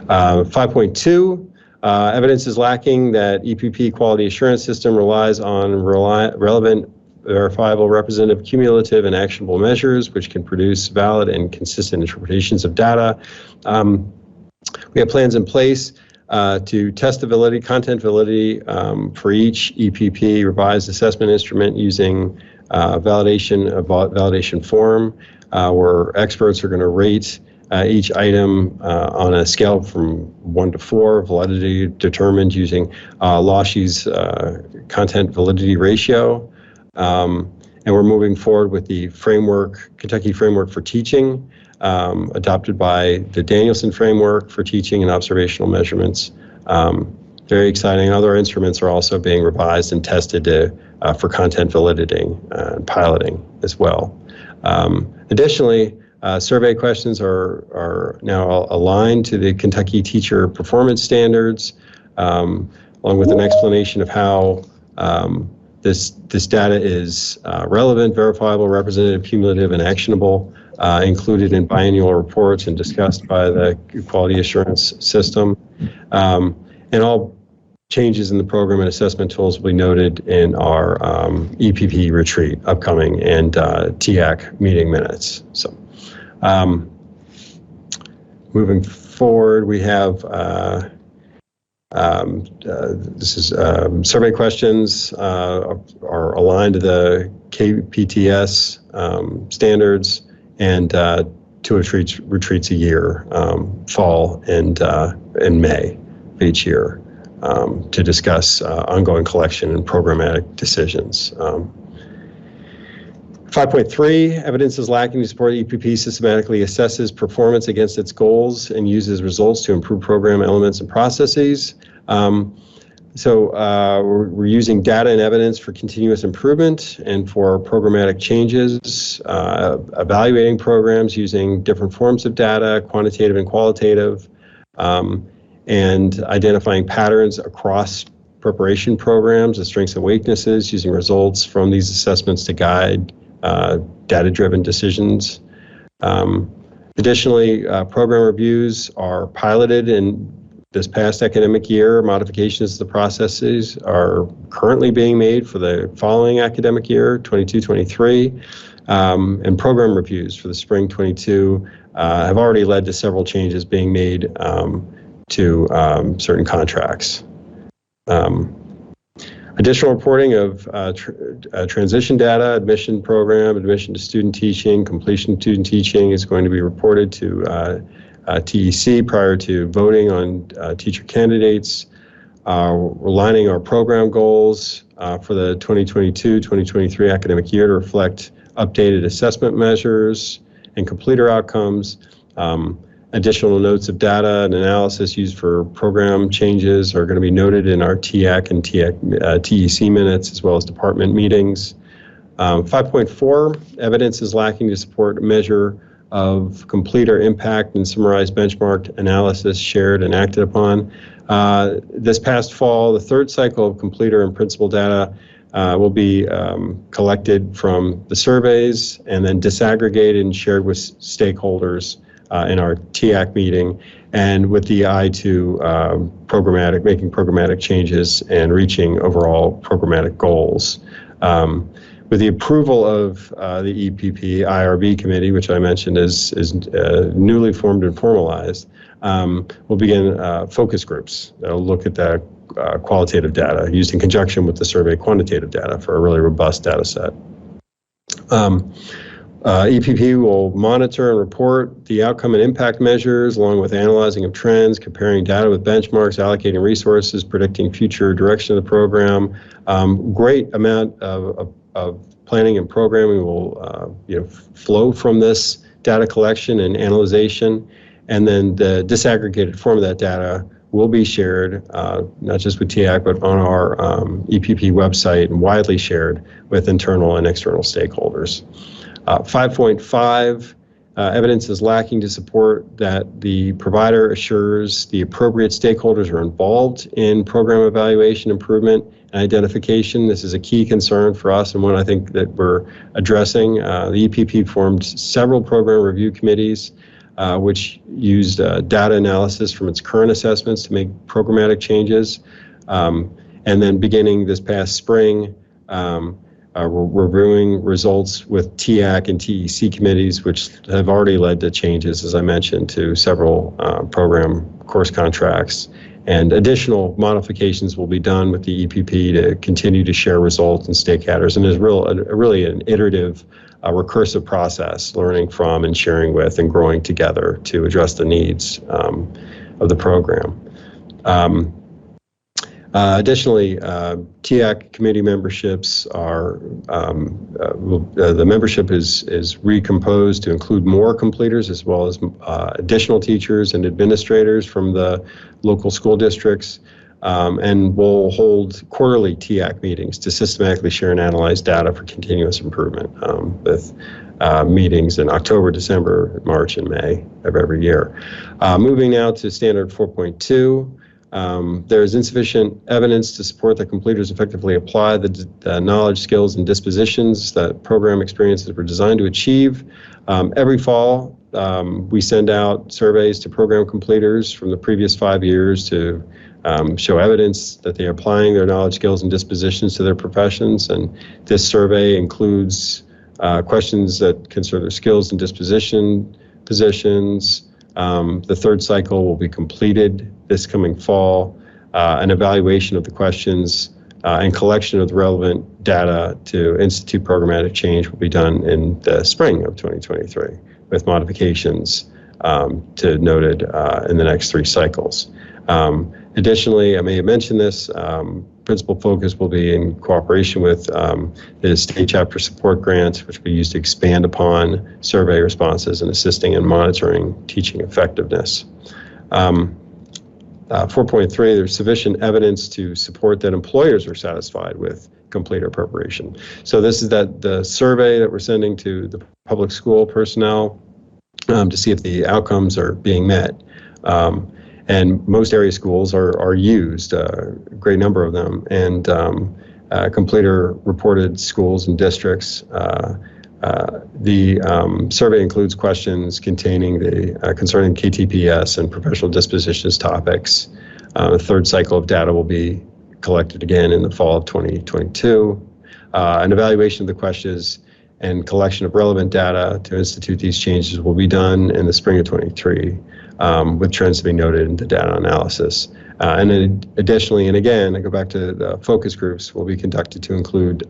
5.2, evidence is lacking that EPP quality assurance system relies on relevant, verifiable, representative, cumulative, and actionable measures, which can produce valid and consistent interpretations of data. We have plans in place to test the validity, content validity for each EPP revised assessment instrument using validation form, where experts are going to rate each item on a scale from 1 to 4, validity determined using Loshy's content validity ratio. And we're moving forward with the framework, Kentucky Framework for Teaching, adopted by the Danielson Framework for Teaching and Observational Measurements. Very exciting. Other instruments are also being revised and tested for content validity and piloting as well. Additionally, survey questions are now aligned to the Kentucky Teacher Performance Standards, along with an explanation of how this data is relevant, verifiable, representative, cumulative, and actionable, included in biannual reports and discussed by the quality assurance system. And all changes in the program and assessment tools will be noted in our EPP retreat upcoming and TAC meeting minutes. So moving forward, we have this is survey questions are aligned to the KPTS standards, and 2 retreats a year, fall and in May of each year, to discuss ongoing collection and programmatic decisions. 5.3, evidence is lacking to support EPP systematically assesses performance against its goals and uses results to improve program elements and processes. We're using data and evidence for continuous improvement and for programmatic changes, evaluating programs using different forms of data, quantitative and qualitative, and identifying patterns across preparation programs, the strengths and weaknesses, using results from these assessments to guide data-driven decisions. Additionally, program reviews are piloted in this past academic year. Modifications to the processes are currently being made for the following academic year, 22-23, and program reviews for the spring 22 have already led to several changes being made to certain contracts. Additional reporting of transition data, admission program, admission to student teaching, completion of student teaching is going to be reported to TEC prior to voting on teacher candidates. We're aligning our program goals for the 2022-2023 academic year to reflect updated assessment measures and completer outcomes. Additional notes of data and analysis used for program changes are going to be noted in our TAC and TEC minutes, as well as department meetings. 5.4, evidence is lacking to support a measure of completer impact and summarized benchmarked analysis shared and acted upon. This past fall, the 3rd cycle of completer and principal data will be collected from the surveys and then disaggregated and shared with stakeholders in our TAC meeting, and with the eye to making programmatic changes and reaching overall programmatic goals. With the approval of the EPP IRB committee, which I mentioned is newly formed and formalized, we'll begin focus groups that'll look at the qualitative data used in conjunction with the survey quantitative data for a really robust data set. EPP will monitor and report the outcome and impact measures, along with analyzing of trends, comparing data with benchmarks, allocating resources, predicting future direction of the program. Great amount of planning and programming will flow from this data collection and analyzation, and then the disaggregated form of that data will be shared, not just with TIAC, but on our EPP website and widely shared with internal and external stakeholders. 5.5, evidence is lacking to support that the provider assures the appropriate stakeholders are involved in program evaluation, improvement, and identification. This is a key concern for us and one I think that we're addressing. The EPP formed several program review committees which used data analysis from its current assessments to make programmatic changes. And then beginning this past spring, we're reviewing results with TIAC and TEC committees, which have already led to changes, as I mentioned, to several program course contracts. And additional modifications will be done with the EPP to continue to share results and stakeholders. And there's really an iterative, recursive process, learning from and sharing with and growing together to address the needs of the program. Additionally, TIAC committee memberships are, the membership is recomposed to include more completers as well as additional teachers and administrators from the local school districts, and we'll hold quarterly TIAC meetings to systematically share and analyze data for continuous improvement with meetings in October, December, March, and May of every year. Moving now to standard 4.2. There is insufficient evidence to support that completers effectively apply the knowledge, skills, and dispositions that program experiences were designed to achieve. Every fall, we send out surveys to program completers from the previous 5 years to show evidence that they are applying their knowledge, skills, and dispositions to their professions. And this survey includes questions that concern their skills and positions. The third cycle will be completed this coming fall. An evaluation of the questions and collection of the relevant data to institute programmatic change will be done in the spring of 2023 with modifications to noted in the next 3 cycles. Additionally, I may have mentioned this, principal focus will be in cooperation with the state chapter support grant, which we use to expand upon survey responses and assisting in monitoring teaching effectiveness. 4.3, there's sufficient evidence to support that employers are satisfied with completer preparation. So this is the survey that we're sending to the public school personnel to see if the outcomes are being met. And most area schools are used, a great number of them, and completer reported schools and districts. The survey includes questions containing concerning KTPS and professional dispositions topics. The third cycle of data will be collected again in the fall of 2022. An evaluation of the questions and collection of relevant data to institute these changes will be done in the spring of 23, with trends to be noted in the data analysis. And then additionally, and again, I go back to the focus groups, will be conducted to include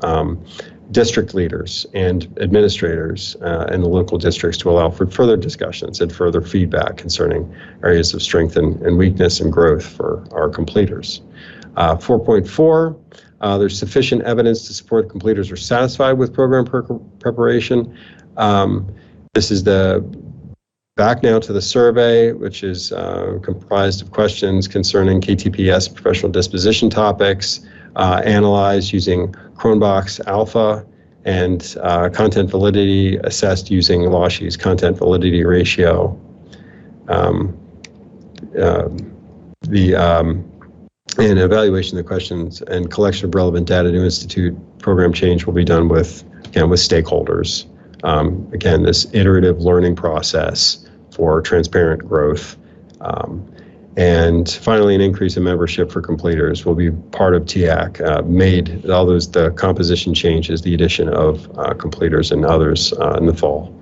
district leaders and administrators in the local districts to allow for further discussions and further feedback concerning areas of strength and weakness and growth for our completers. 4.4, there's sufficient evidence to support the completers are satisfied with program preparation. This is back now to the survey, which is comprised of questions concerning KTPS professional disposition topics, analyzed using Cronbach's Alpha, and content validity assessed using Loshy's content validity ratio. And evaluation of the questions and collection of relevant data to institute program change will be done with stakeholders. Again, this iterative learning process for transparent growth. And finally, an increase in membership for completers will be part of TIAC, made all the composition changes, the addition of completers and others in the fall.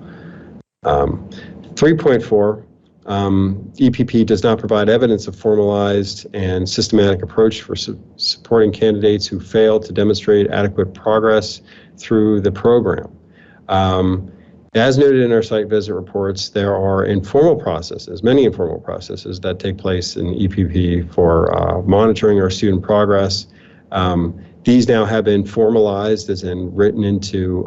3.4, EPP does not provide evidence of formalized and systematic approach for supporting candidates who fail to demonstrate adequate progress through the program. As noted in our site visit reports, there are many informal processes that take place in EPP for monitoring our student progress. These now have been formalized, as in written into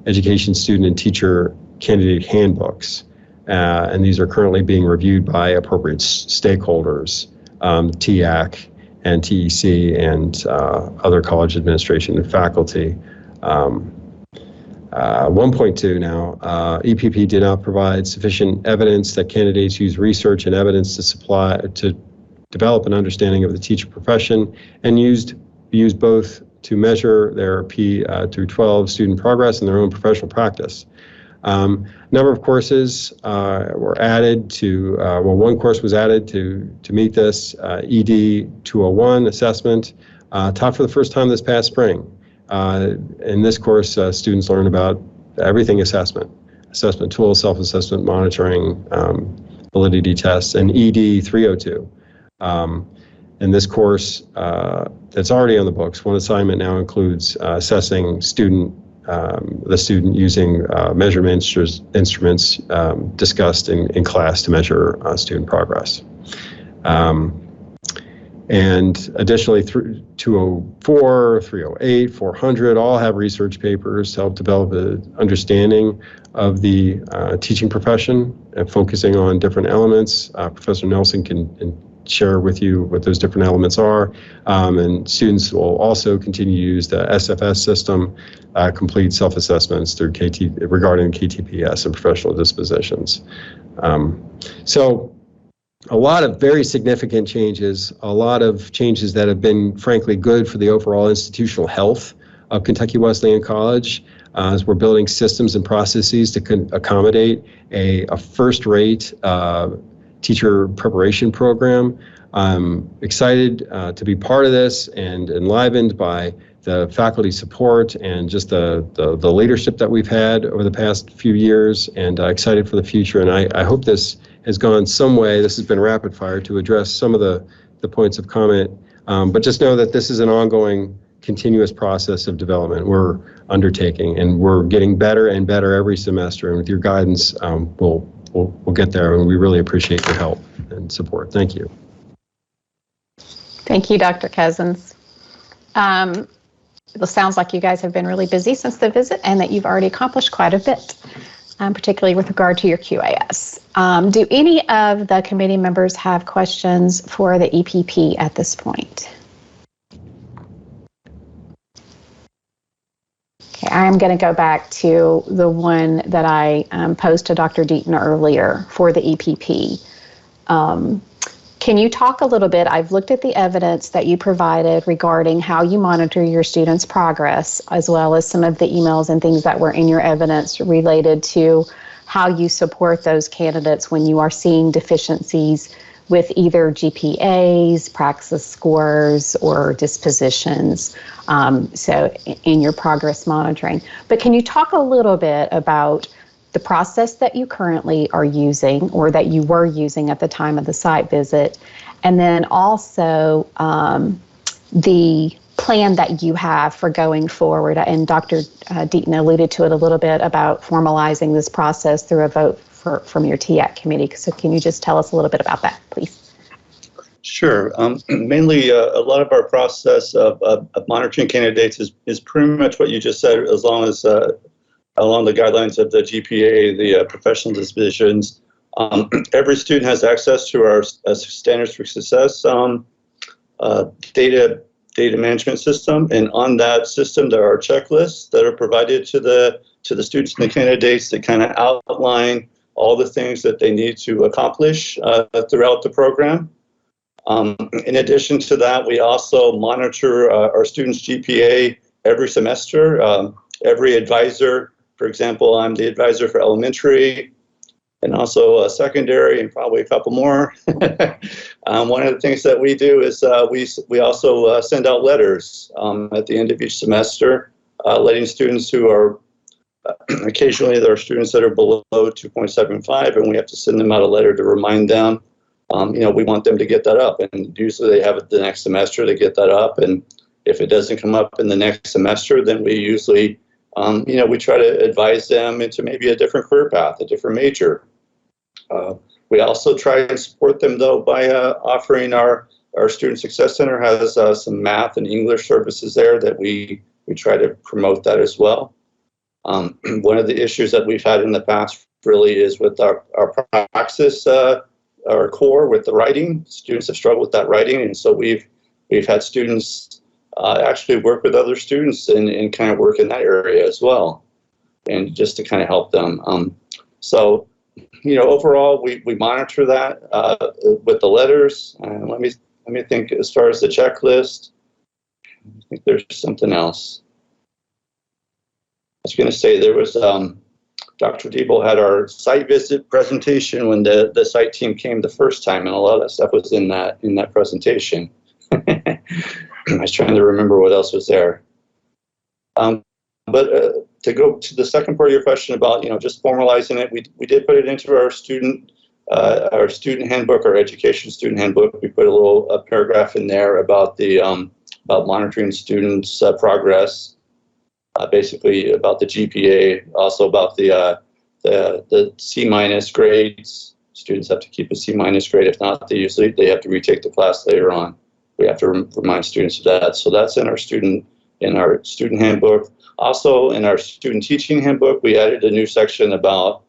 education student and teacher candidate handbooks. And these are currently being reviewed by appropriate stakeholders, TAC and TEC and other college administration and faculty. 1.2 now, EPP did not provide sufficient evidence that candidates use research and evidence to develop an understanding of the teacher profession, and used both to measure their P through 12 student progress and their own professional practice. Number of courses were added to, one course was added to meet this, ED 201 assessment, taught for the first time this past spring. In this course, students learn about everything assessment tools, self-assessment, monitoring, validity tests, and ED 302. In this course that's already on the books, one assignment now includes assessing the student using measurement instruments discussed in class to measure student progress. And additionally, 204, 308, 400 all have research papers to help develop an understanding of the teaching profession and focusing on different elements. Professor Nelson can share with you what those different elements are. And students will also continue to use the SFS system, complete self-assessments through regarding KTPS and professional dispositions. So a lot of very significant changes, a lot of changes that have been, frankly, good for the overall institutional health of Kentucky Wesleyan College, as we're building systems and processes to accommodate a first-rate teacher preparation program. I'm excited to be part of this and enlivened by the faculty support and just the leadership that we've had over the past few years, and excited for the future. And I hope this has gone some way. This has been rapid fire to address some of the points of comment, but just know that this is an ongoing, continuous process of development we're undertaking, and we're getting better and better every semester. And with your guidance, we'll get there, and we really appreciate your help and support. Thank you. Thank you, Dr. Cousins. It sounds like you guys have been really busy since the visit and that you've already accomplished quite a bit, particularly with regard to your QAS. Do any of the committee members have questions for the EPP at this point? Okay, I'm going to go back to the one that I posed to Dr. Deaton earlier for the EPP. Can you talk a little bit? I've looked at the evidence that you provided regarding how you monitor your students' progress, as well as some of the emails and things that were in your evidence related to how you support those candidates when you are seeing deficiencies with either GPAs, praxis scores, or dispositions, so in your progress monitoring. But can you talk a little bit about the process that you currently are using or that you were using at the time of the site visit, and then also the plan that you have for going forward? And Dr. Deaton alluded to it a little bit about formalizing this process through a vote from your TAC committee. So can you just tell us a little bit about that, please? Sure. Mainly, a lot of our process of monitoring candidates is pretty much what you just said, as long as along the guidelines of the GPA, the professional dispositions. Every student has access to our Standards for Success data management system, and on that system there are checklists that are provided to the students and the candidates that kind of outline all the things that they need to accomplish throughout the program. In addition to that, we also monitor our students' GPA every semester. Every advisor, for example, I'm the advisor for elementary and also secondary and probably a couple more. One of the things that we do is we also send out letters at the end of each semester, letting students who are, occasionally there are students that are below 2.75, and we have to send them out a letter to remind them, we want them to get that up. And usually they have it the next semester to get that up. And if it doesn't come up in the next semester, then we usually we try to advise them into maybe a different career path, a different major. We also try and support them, though, by offering our Student Success Center has some math and English services there that we try to promote that as well. One of the issues that we've had in the past really is with our praxis, our core with the writing. Students have struggled with that writing, and so we've had students actually work with other students and kind of work in that area as well, and just to kind of help them. So, overall, we monitor that with the letters. Let me think. As far as the checklist, I think there's something else. I was going to say there was Dr. Diebel had our site visit presentation when the site team came the first time, and a lot of that stuff was in that presentation. I was trying to remember what else was there. But to go to the second part of your question about just formalizing it, we did put it into our student handbook, our education student handbook. We put a little paragraph in there about the about monitoring students' progress. Basically about the GPA, also about the C- grades. Students have to keep a C- grade. If not, they have to retake the class later on. We have to remind students of that. So that's in our student handbook. Also in our student teaching handbook, we added a new section about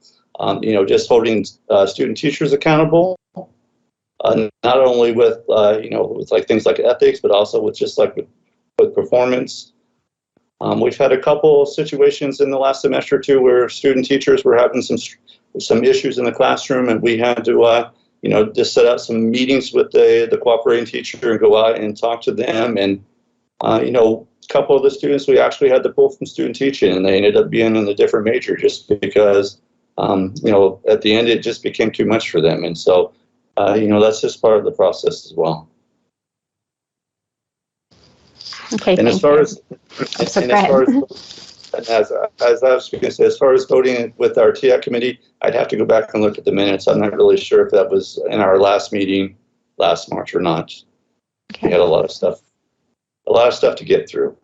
just holding student teachers accountable, not only with with like things like ethics, but also with just like with performance. We've had a couple situations in the last semester too where student teachers were having some issues in the classroom, and we had to just set up some meetings with the cooperating teacher and go out and talk to them. And a couple of the students we actually had to pull from student teaching, and they ended up being in a different major just because at the end it just became too much for them. And so that's just part of the process as well. Okay, and as far as as I was going to say, as far as voting with our TIAC committee, I'd have to go back and look at the minutes. I'm not really sure if that was in our last meeting last March or not. Okay. We had a lot of stuff to get through.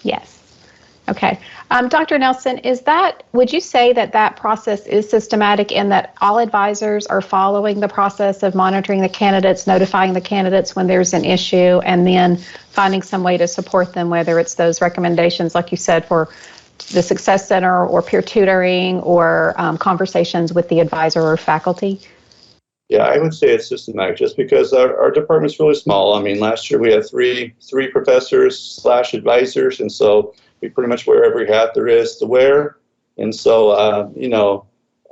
Yes. Okay. Dr. Nelson, would you say that process is systematic in that all advisors are following the process of monitoring the candidates, notifying the candidates when there's an issue, and then finding some way to support them, whether it's those recommendations, like you said, for the Success Center or peer tutoring or conversations with the advisor or faculty? Yeah, I would say it's systematic just because our department's really small. I mean, last year we had three professors / advisors, and so we pretty much wear every hat there is to wear. And so,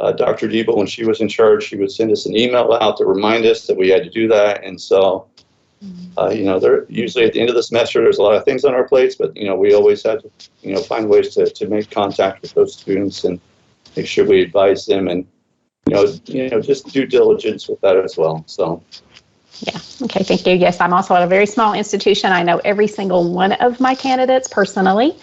Dr. Diebel, when she was in charge, she would send us an email out to remind us that we had to do that. And so, they're usually at the end of the semester, there's a lot of things on our plates, but, we always had to, find ways to make contact with those students and make sure we advise them and, just due diligence with that as well. So. Yeah. Okay. Thank you. Yes, I'm also at a very small institution. I know every single one of my candidates personally,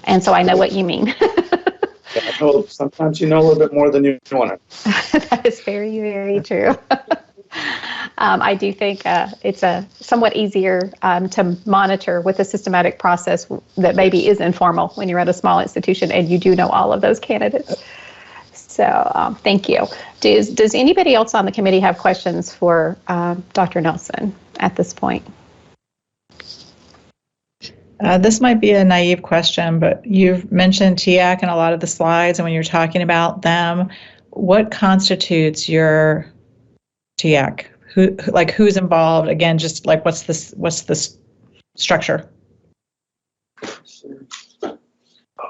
and so I know what you mean. Yeah, I know sometimes you know a little bit more than you want to. That is very, very true. I do think it's somewhat easier to monitor with a systematic process that maybe is informal when you're at a small institution and you do know all of those candidates. So thank you. Does anybody else on the committee have questions for Dr. Nelson at this point? This might be a naive question, but you've mentioned TIAC in a lot of the slides, and when you're talking about them, what constitutes your TIAC? Who's involved? Again, just like what's the structure?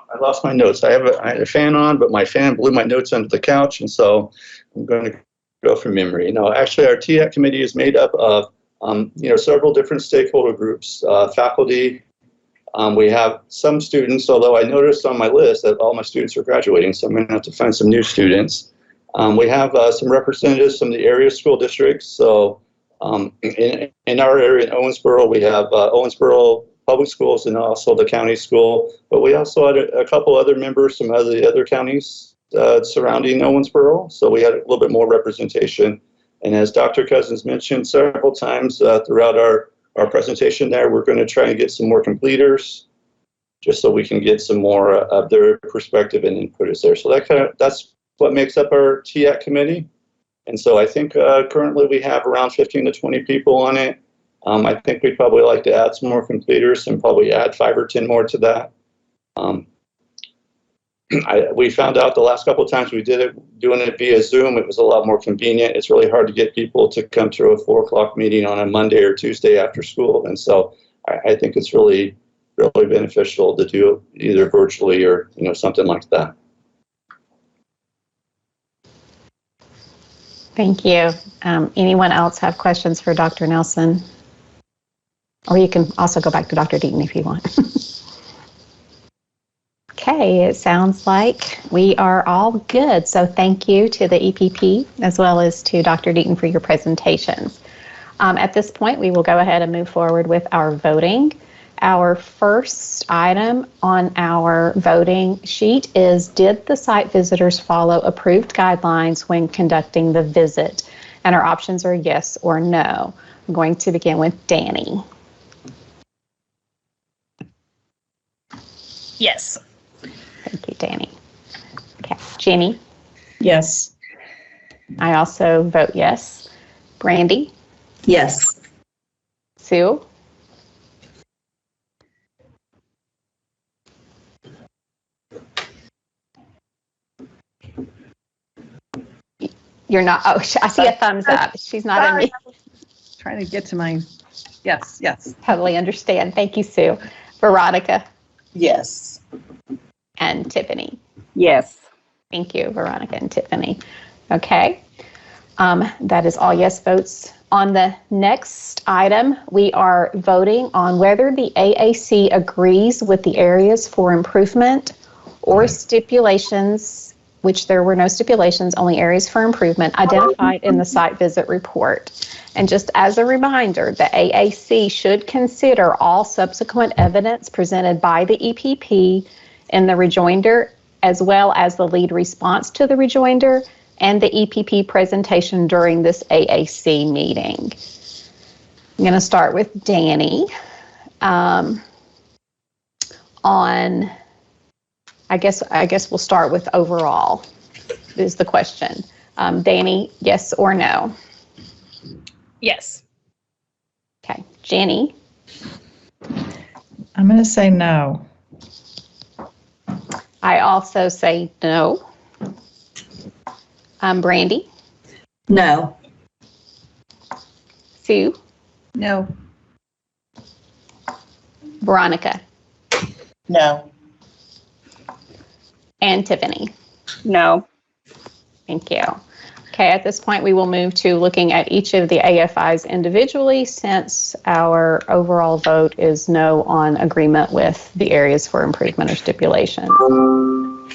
I lost my notes. I had a fan on, but my fan blew my notes under the couch, and so I'm going to go from memory. Actually, our TIAC committee is made up of several different stakeholder groups, faculty. We have some students, although I noticed on my list that all my students are graduating, so I'm going to have to find some new students. We have some representatives from the area school districts. So in our area in Owensboro, we have Owensboro Public Schools and also the county school. But we also had a couple other members from the other counties surrounding Owensboro. So we had a little bit more representation. And as Dr. Cousins mentioned several times throughout our presentation there, we're going to try and get some more completers. just so we can get some more of their perspective and input is there. So that's what makes up our TAC committee. And so I think currently we have around 15 to 20 people on it. I think we'd probably like to add some more completers and probably add 5 or 10 more to that. We found out the last couple of times we did it, doing it via Zoom, it was a lot more convenient. It's really hard to get people to come to a 4 o'clock meeting on a Monday or Tuesday after school. And so I think it's really beneficial to do it either virtually or, something like that. Thank you. Anyone else have questions for Dr. Nelson? Or you can also go back to Dr. Deaton if you want. Okay, it sounds like we are all good. So thank you to the EPP as well as to Dr. Deaton for your presentations. At this point, we will go ahead and move forward with our voting. Our first item on our voting sheet is, did the site visitors follow approved guidelines when conducting the visit? And our options are yes or no. I'm going to begin with Danny. Yes. Thank you, Danny. Okay, Jenny? Yes. I also vote yes. Brandy? Yes. Sue? You're not, oh, I see a thumbs up. She's not in me. Trying to get to my, yes. Totally understand. Thank you, Sue. Veronica? Yes. And Tiffany? Yes. Thank you, Veronica and Tiffany. Okay. That is all yes votes. On the next item, we are voting on whether the AAC agrees with the areas for improvement or stipulations, which there were no stipulations, only areas for improvement identified in the site visit report. And just as a reminder, the AAC should consider all subsequent evidence presented by the EPP in the rejoinder, as well as the lead response to the rejoinder and the EPP presentation during this AAC meeting. I'm going to start with Danny. I guess we'll start with overall is the question. Danny, yes or no? Yes. Okay. Jenny? I'm going to say no. I also say no. Brandy? No. Sue? No. Veronica? No. And Tiffany? No. Thank you. Okay, at this point, we will move to looking at each of the AFIs individually, since our overall vote is no on agreement with the areas for improvement or stipulation.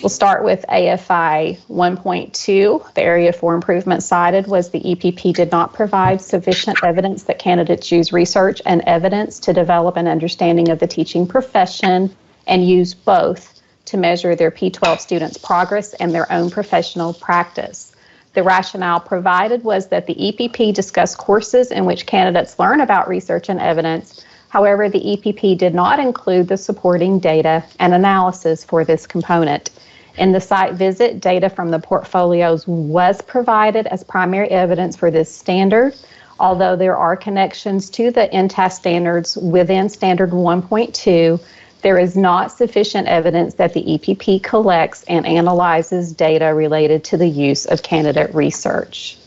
We'll start with AFI 1.2. The area for improvement cited was the EPP did not provide sufficient evidence that candidates use research and evidence to develop an understanding of the teaching profession and use both to measure their P12 students' progress and their own professional practice. The rationale provided was that the EPP discussed courses in which candidates learn about research and evidence. However, the EPP did not include the supporting data and analysis for this component. In the site visit, data from the portfolios was provided as primary evidence for this standard, although there are connections to the NTAS standards within Standard 1.2. There is not sufficient evidence that the EPP collects and analyzes data related to the use of candidate research.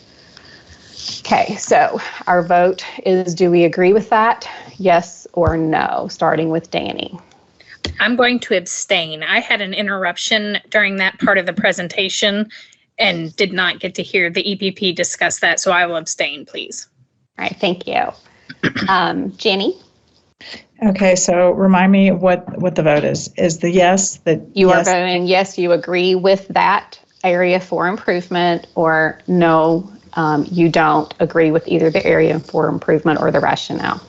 Okay, so our vote is, do we agree with that? Yes or no, starting with Danny. I'm going to abstain. I had an interruption during that part of the presentation and did not get to hear the EPP discuss that, so I will abstain, please. All right, thank you. Jenny? Okay, so remind me what the vote is. Is the yes that you yes, are voting yes, you agree with that area for improvement, or no, you don't agree with either the area for improvement or the rationale?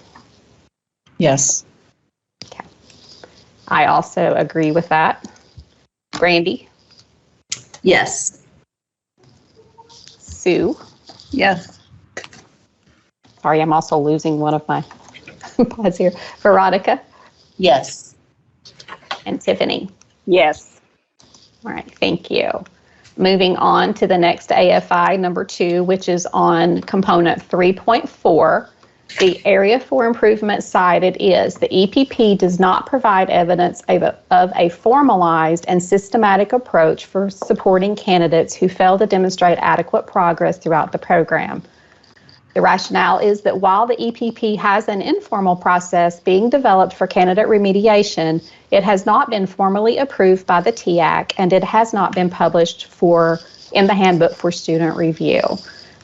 Yes. Okay. I also agree with that. Brandy? Yes. Sue? Yes. Sorry, I'm also losing one of my pods here. Veronica? Yes. And Tiffany? Yes. All right, thank you. Moving on to the next AFI number 2, which is on component 3.4. The area for improvement cited is the EPP does not provide evidence of a formalized and systematic approach for supporting candidates who fail to demonstrate adequate progress throughout the program. The rationale is that while the EPP has an informal process being developed for candidate remediation, it has not been formally approved by the TEAC and it has not been published in the handbook for student review.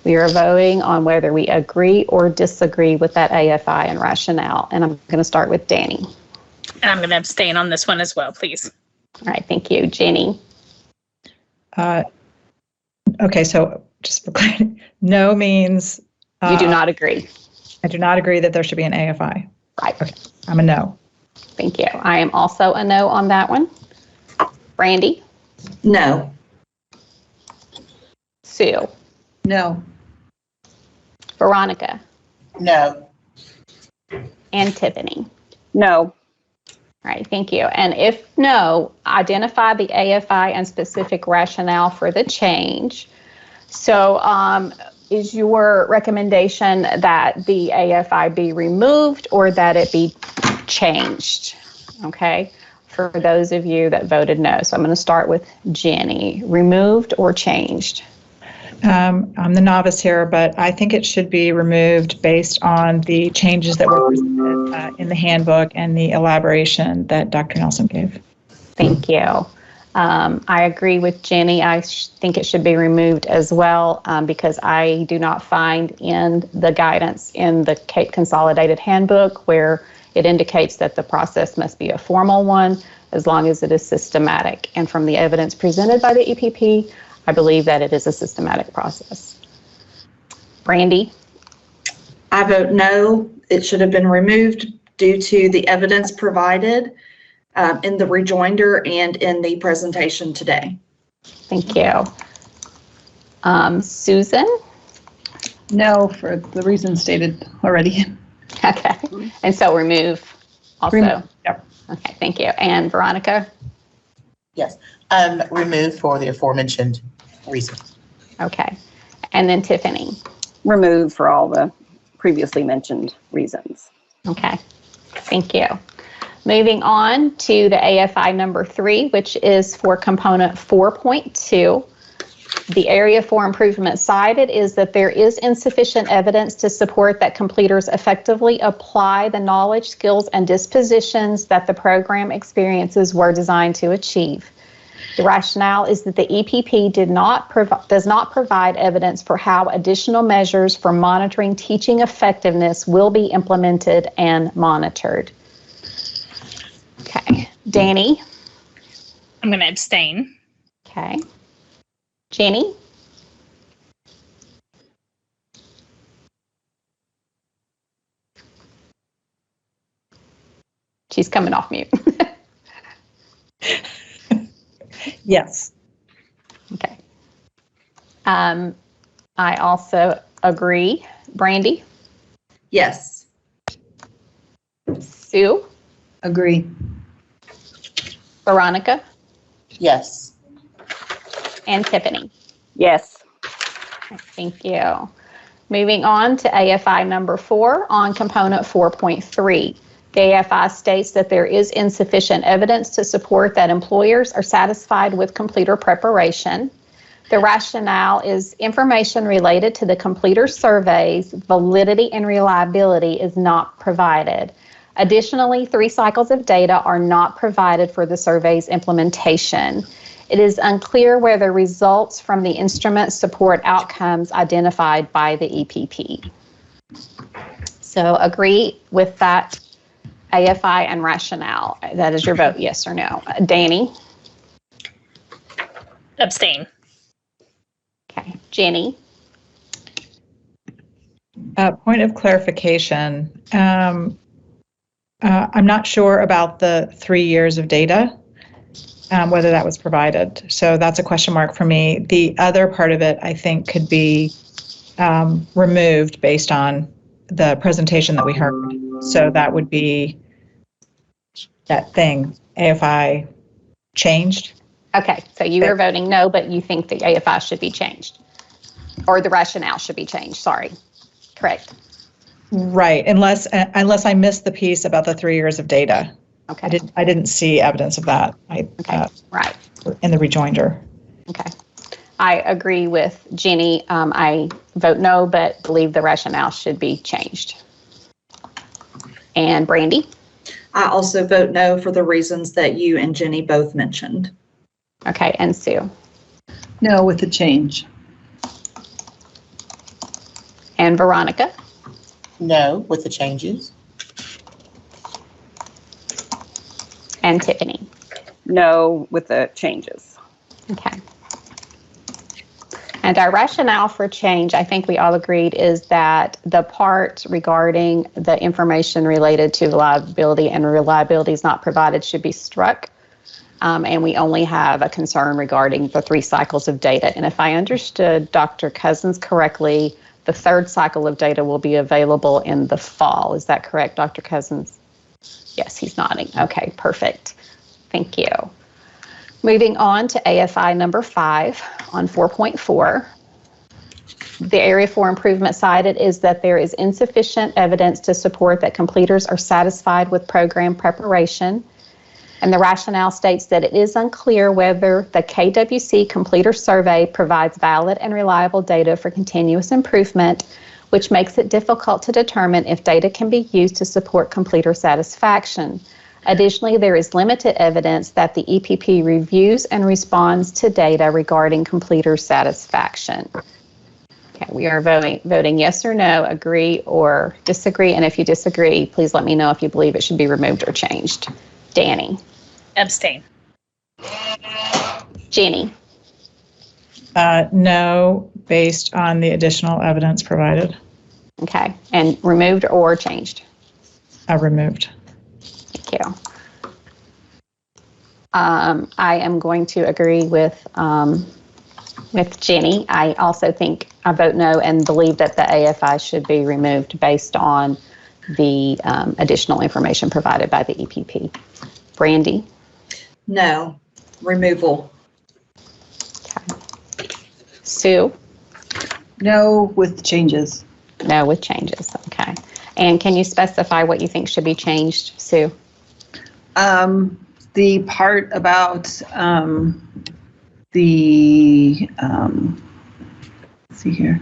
We are voting on whether we agree or disagree with that AFI and rationale. And I'm going to start with Danny. And I'm going to abstain on this one as well, please. All right, thank you. Jenny? Okay, so just for clarity, no means... You do not agree. I do not agree that there should be an AFI. Right. Okay, I'm a no. Thank you. I am also a no on that one. Brandy? No. Sue? No. Veronica? No. And Tiffany? No. All right, thank you. And if no, identify the AFI and specific rationale for the change. So is your recommendation that the AFI be removed or that it be changed? Okay, for those of you that voted no. So I'm going to start with Jenny. Removed or changed? I'm the novice here, but I think it should be removed based on the changes that were presented in the handbook and the elaboration that Dr. Nelson gave. Thank you. I agree with Jenny. I think it should be removed as well because I do not find in the guidance in the Cape Consolidated Handbook where it indicates that the process must be a formal one as long as it is systematic. And from the evidence presented by the EPP, I believe that it is a systematic process. Brandy? I vote no. It should have been removed due to the evidence provided in the rejoinder and in the presentation today. Thank you. Susan? No, for the reasons stated already. Okay. And so remove also? Remove, yep. Okay, thank you. And Veronica? Yes. Remove for the aforementioned reasons. Okay. And then Tiffany? Remove for all the previously mentioned reasons. Okay. Thank you. Moving on to the AFI number 3, which is for component 4.2. The area for improvement cited is that there is insufficient evidence to support that completers effectively apply the knowledge, skills, and dispositions that the program experiences were designed to achieve. The rationale is that the EPP does not provide evidence for how additional measures for monitoring teaching effectiveness will be implemented and monitored. Okay, Danny? I'm going to abstain. Okay. Jenny? She's coming off mute. Yes. Okay. I also agree. Brandy? Yes. Sue? Agree. Veronica? Yes. And Tiffany? Yes. Thank you. Moving on to AFI number 4 on component 4.3. The AFI states that there is insufficient evidence to support that employers are satisfied with completer preparation. The rationale is information related to the completer surveys, validity and reliability is not provided. Additionally, 3 cycles of data are not provided for the survey's implementation. It is unclear whether results from the instrument support outcomes identified by the EPP. So agree with that AFI and rationale. That is your vote, yes or no. Danny? Abstain. Okay. Jenny? Point of clarification. I'm not sure about the 3 years of data, whether that was provided. So that's a question mark for me. The other part of it, I think, could be removed based on the presentation that we heard. So that would be that thing AFI changed. Okay, so you are voting no, but you think the AFI should be changed, or the rationale should be changed, sorry. Correct. Right, unless I missed the piece about the 3 years of data. Okay. I didn't see evidence of that. Right. In the rejoinder. Okay. I agree with Jenny. I vote no, but believe the rationale should be changed. And Brandy? I also vote no for the reasons that you and Jenny both mentioned. Okay, and Sue? No, with the change. And Veronica? No, with the changes. And Tiffany? No, with the changes. Okay. And our rationale for change, I think we all agreed, is that the part regarding the information related to reliability and reliability is not provided should be struck. And we only have a concern regarding the 3 cycles of data. And if I understood Dr. Cousins correctly, the 3rd cycle of data will be available in the fall. Is that correct, Dr. Cousins? Yes, he's nodding. Okay, perfect. Thank you. Moving on to AFI number 5 on 4.4. The area for improvement cited is that there is insufficient evidence to support that completers are satisfied with program preparation. And the rationale states that it is unclear whether the KWC completer survey provides valid and reliable data for continuous improvement, which makes it difficult to determine if data can be used to support completer satisfaction. Additionally, there is limited evidence that the EPP reviews and responds to data regarding completer satisfaction. Okay, we are voting yes or no, agree or disagree. And if you disagree, please let me know if you believe it should be removed or changed. Danny? Abstain. Jenny? No, based on the additional evidence provided. Okay, and removed or changed? Removed. Thank you. I am going to agree with Jenny. I also think I vote no and believe that the AFI should be removed based on the additional information provided by the EPP. Brandy? No, removal. Okay. Sue? No, with changes. No, with changes. Okay. And can you specify what you think should be changed, Sue? The part about let's see here,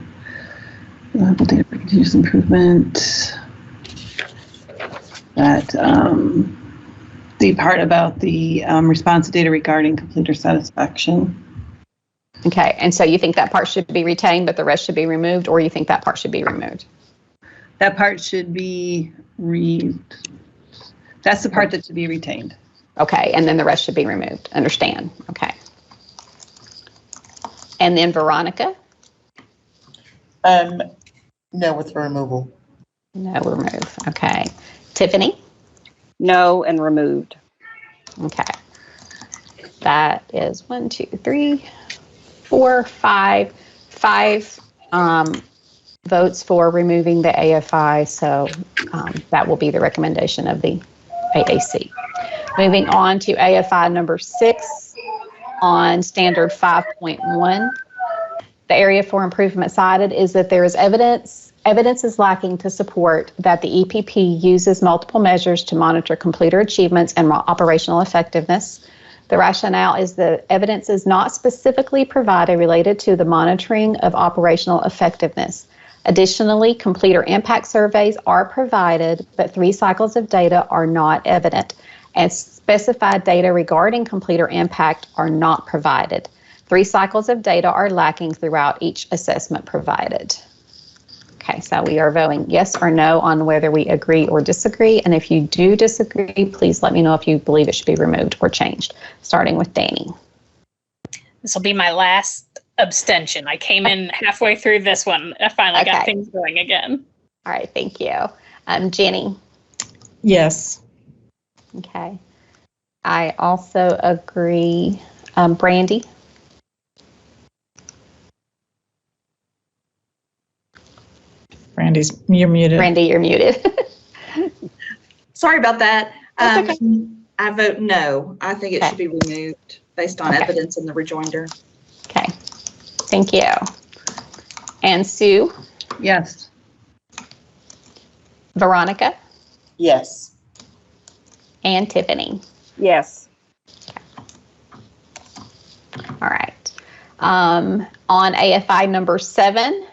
reliable data for continuous improvement. That the part about the response to data regarding completer satisfaction. Okay, and so you think that part should be retained, but the rest should be removed, or you think that part should be removed? That part should be that's the part that should be retained. Okay, and then the rest should be removed. Understand? Okay. And then Veronica? No, with the removal. No, remove. Okay. Tiffany? No, and removed. Okay. That is 1, 2, 3, 4, 5. 5 votes for removing the AFI, so that will be the recommendation of the AAC. Moving on to AFI number 6 on standard 5.1. The area for improvement cited is that there is evidence is lacking to support that the EPP uses multiple measures to monitor completer achievements and operational effectiveness. The rationale is that evidence is not specifically provided related to the monitoring of operational effectiveness. Additionally, completer impact surveys are provided, but 3 cycles of data are not evident, and specified data regarding completer impact are not provided. 3 cycles of data are lacking throughout each assessment provided. Okay, so we are voting yes or no on whether we agree or disagree, and if you do disagree, please let me know if you believe it should be removed or changed, starting with Danny. This will be my last abstention. I came in halfway through this one. I finally got things going again. All right, thank you. Jenny? Yes. Okay. I also agree. Brandy? You're muted. Brandy, you're muted. Sorry about that. That's okay. I vote no. I think it should be removed based on evidence in the rejoinder. Okay, thank you. And Sue? Yes. Veronica? Yes. And Tiffany? Yes. All right. On AFI number 7,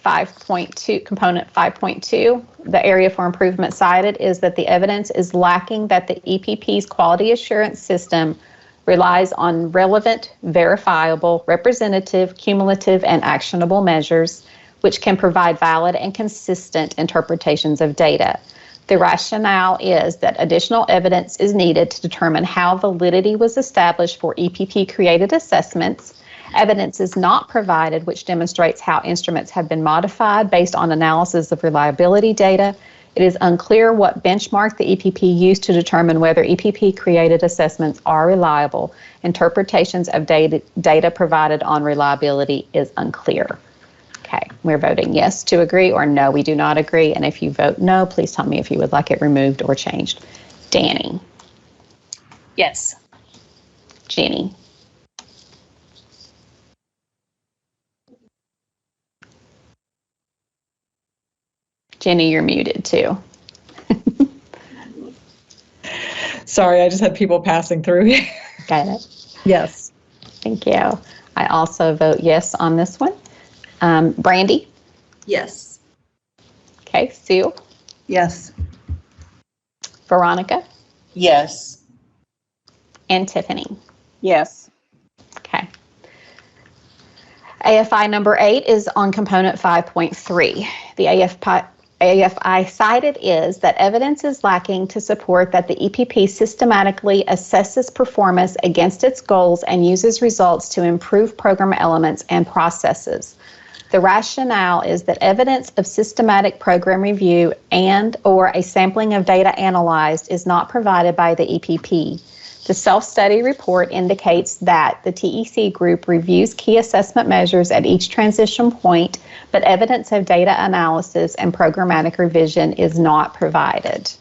5.2, component 5.2, the area for improvement cited is that the evidence is lacking that the EPP's quality assurance system relies on relevant, verifiable, representative, cumulative, and actionable measures, which can provide valid and consistent interpretations of data. The rationale is that additional evidence is needed to determine how validity was established for EPP-created assessments. Evidence is not provided which demonstrates how instruments have been modified based on analysis of reliability data. It is unclear what benchmark the EPP used to determine whether EPP-created assessments are reliable. Interpretations of data provided on reliability is unclear. Okay, we're voting yes to agree or no, we do not agree. And if you vote no, please tell me if you would like it removed or changed. Danny? Yes. Jenny? Jenny, you're muted too. Sorry, I just had people passing through here. Got it. Yes. Thank you. I also vote yes on this one. Brandy? Yes. Okay, Sue? Yes. Veronica? Yes. And Tiffany? Yes. Okay. AFI number 8 is on component 5.3. The AFI cited is that evidence is lacking to support that the EPP systematically assesses performance against its goals and uses results to improve program elements and processes. The rationale is that evidence of systematic program review and/or a sampling of data analyzed is not provided by the EPP. The self-study report indicates that the TEC group reviews key assessment measures at each transition point, but evidence of data analysis and programmatic revision is not provided.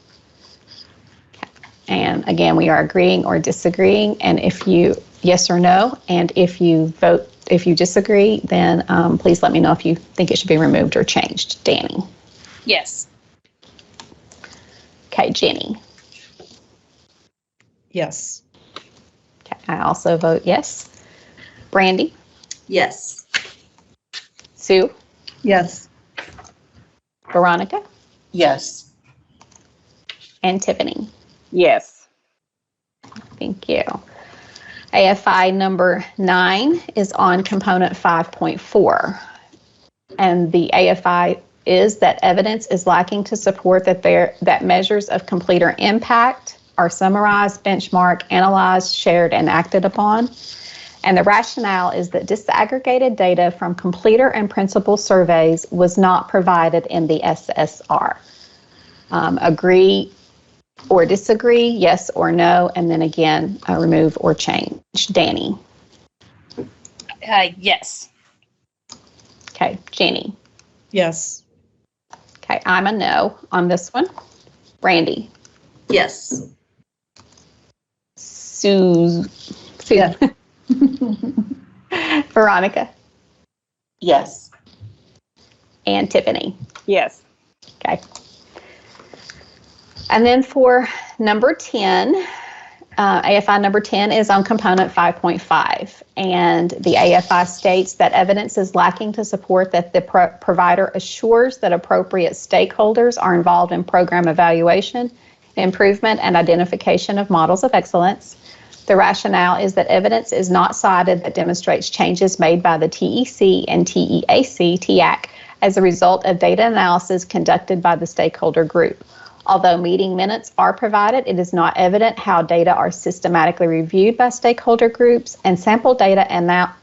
Okay. And again, we are agreeing or disagreeing, and if you, yes or no, and if you vote, if you disagree, then please let me know if you think it should be removed or changed. Danny? Yes. Okay, Jenny? Yes. Okay, I also vote yes. Brandy? Yes. Sue? Yes. Veronica? Yes. And Tiffany? Yes. Thank you. AFI number 9 is on component 5.4. And the AFI is that evidence is lacking to support that measures of completer impact are summarized, benchmarked, analyzed, shared, and acted upon. And the rationale is that disaggregated data from completer and principal surveys was not provided in the SSR. Agree or disagree, yes or no, and then again, remove or change. Danny? Yes. Okay, Jenny? Yes. Okay, I'm a no on this one. Brandy? Yes. Sue? Yes. Veronica? Yes. And Tiffany? Yes. Okay. And then for number 10, AFI number 10 is on component 5.5. And the AFI states that evidence is lacking to support that the provider assures that appropriate stakeholders are involved in program evaluation, improvement, and identification of models of excellence. The rationale is that evidence is not cited that demonstrates changes made by the TEC and TEAC as a result of data analysis conducted by the stakeholder group. Although meeting minutes are provided, it is not evident how data are systematically reviewed by stakeholder groups, and sample data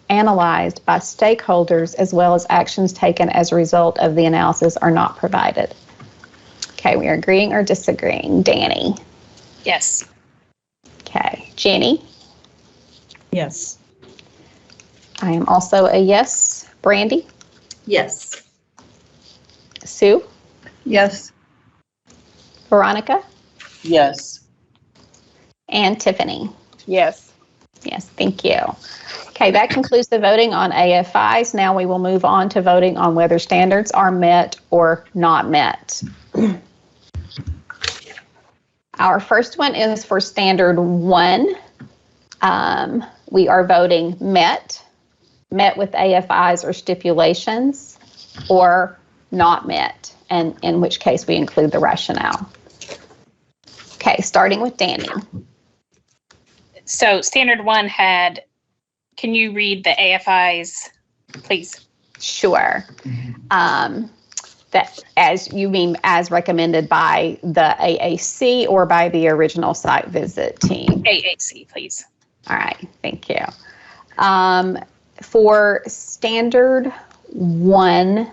analyzed by stakeholders as well as actions taken as a result of the analysis are not provided. Okay, we are agreeing or disagreeing. Danny? Yes. Okay, Jenny? Yes. I am also a yes. Brandy? Yes. Sue? Yes. Veronica? Yes. And Tiffany? Yes. Yes, thank you. Okay, that concludes the voting on AFIs. Now we will move on to voting on whether standards are met or not met. Our first one is for Standard 1. We are voting met with AFIs or stipulations, or not met, and in which case we include the rationale. Okay, starting with Danny. So Standard 1 had, can you read the AFIs, please? Sure. That, as you mean, as recommended by the AAC or by the original site visit team? AAC, please. All right, thank you. For Standard 1,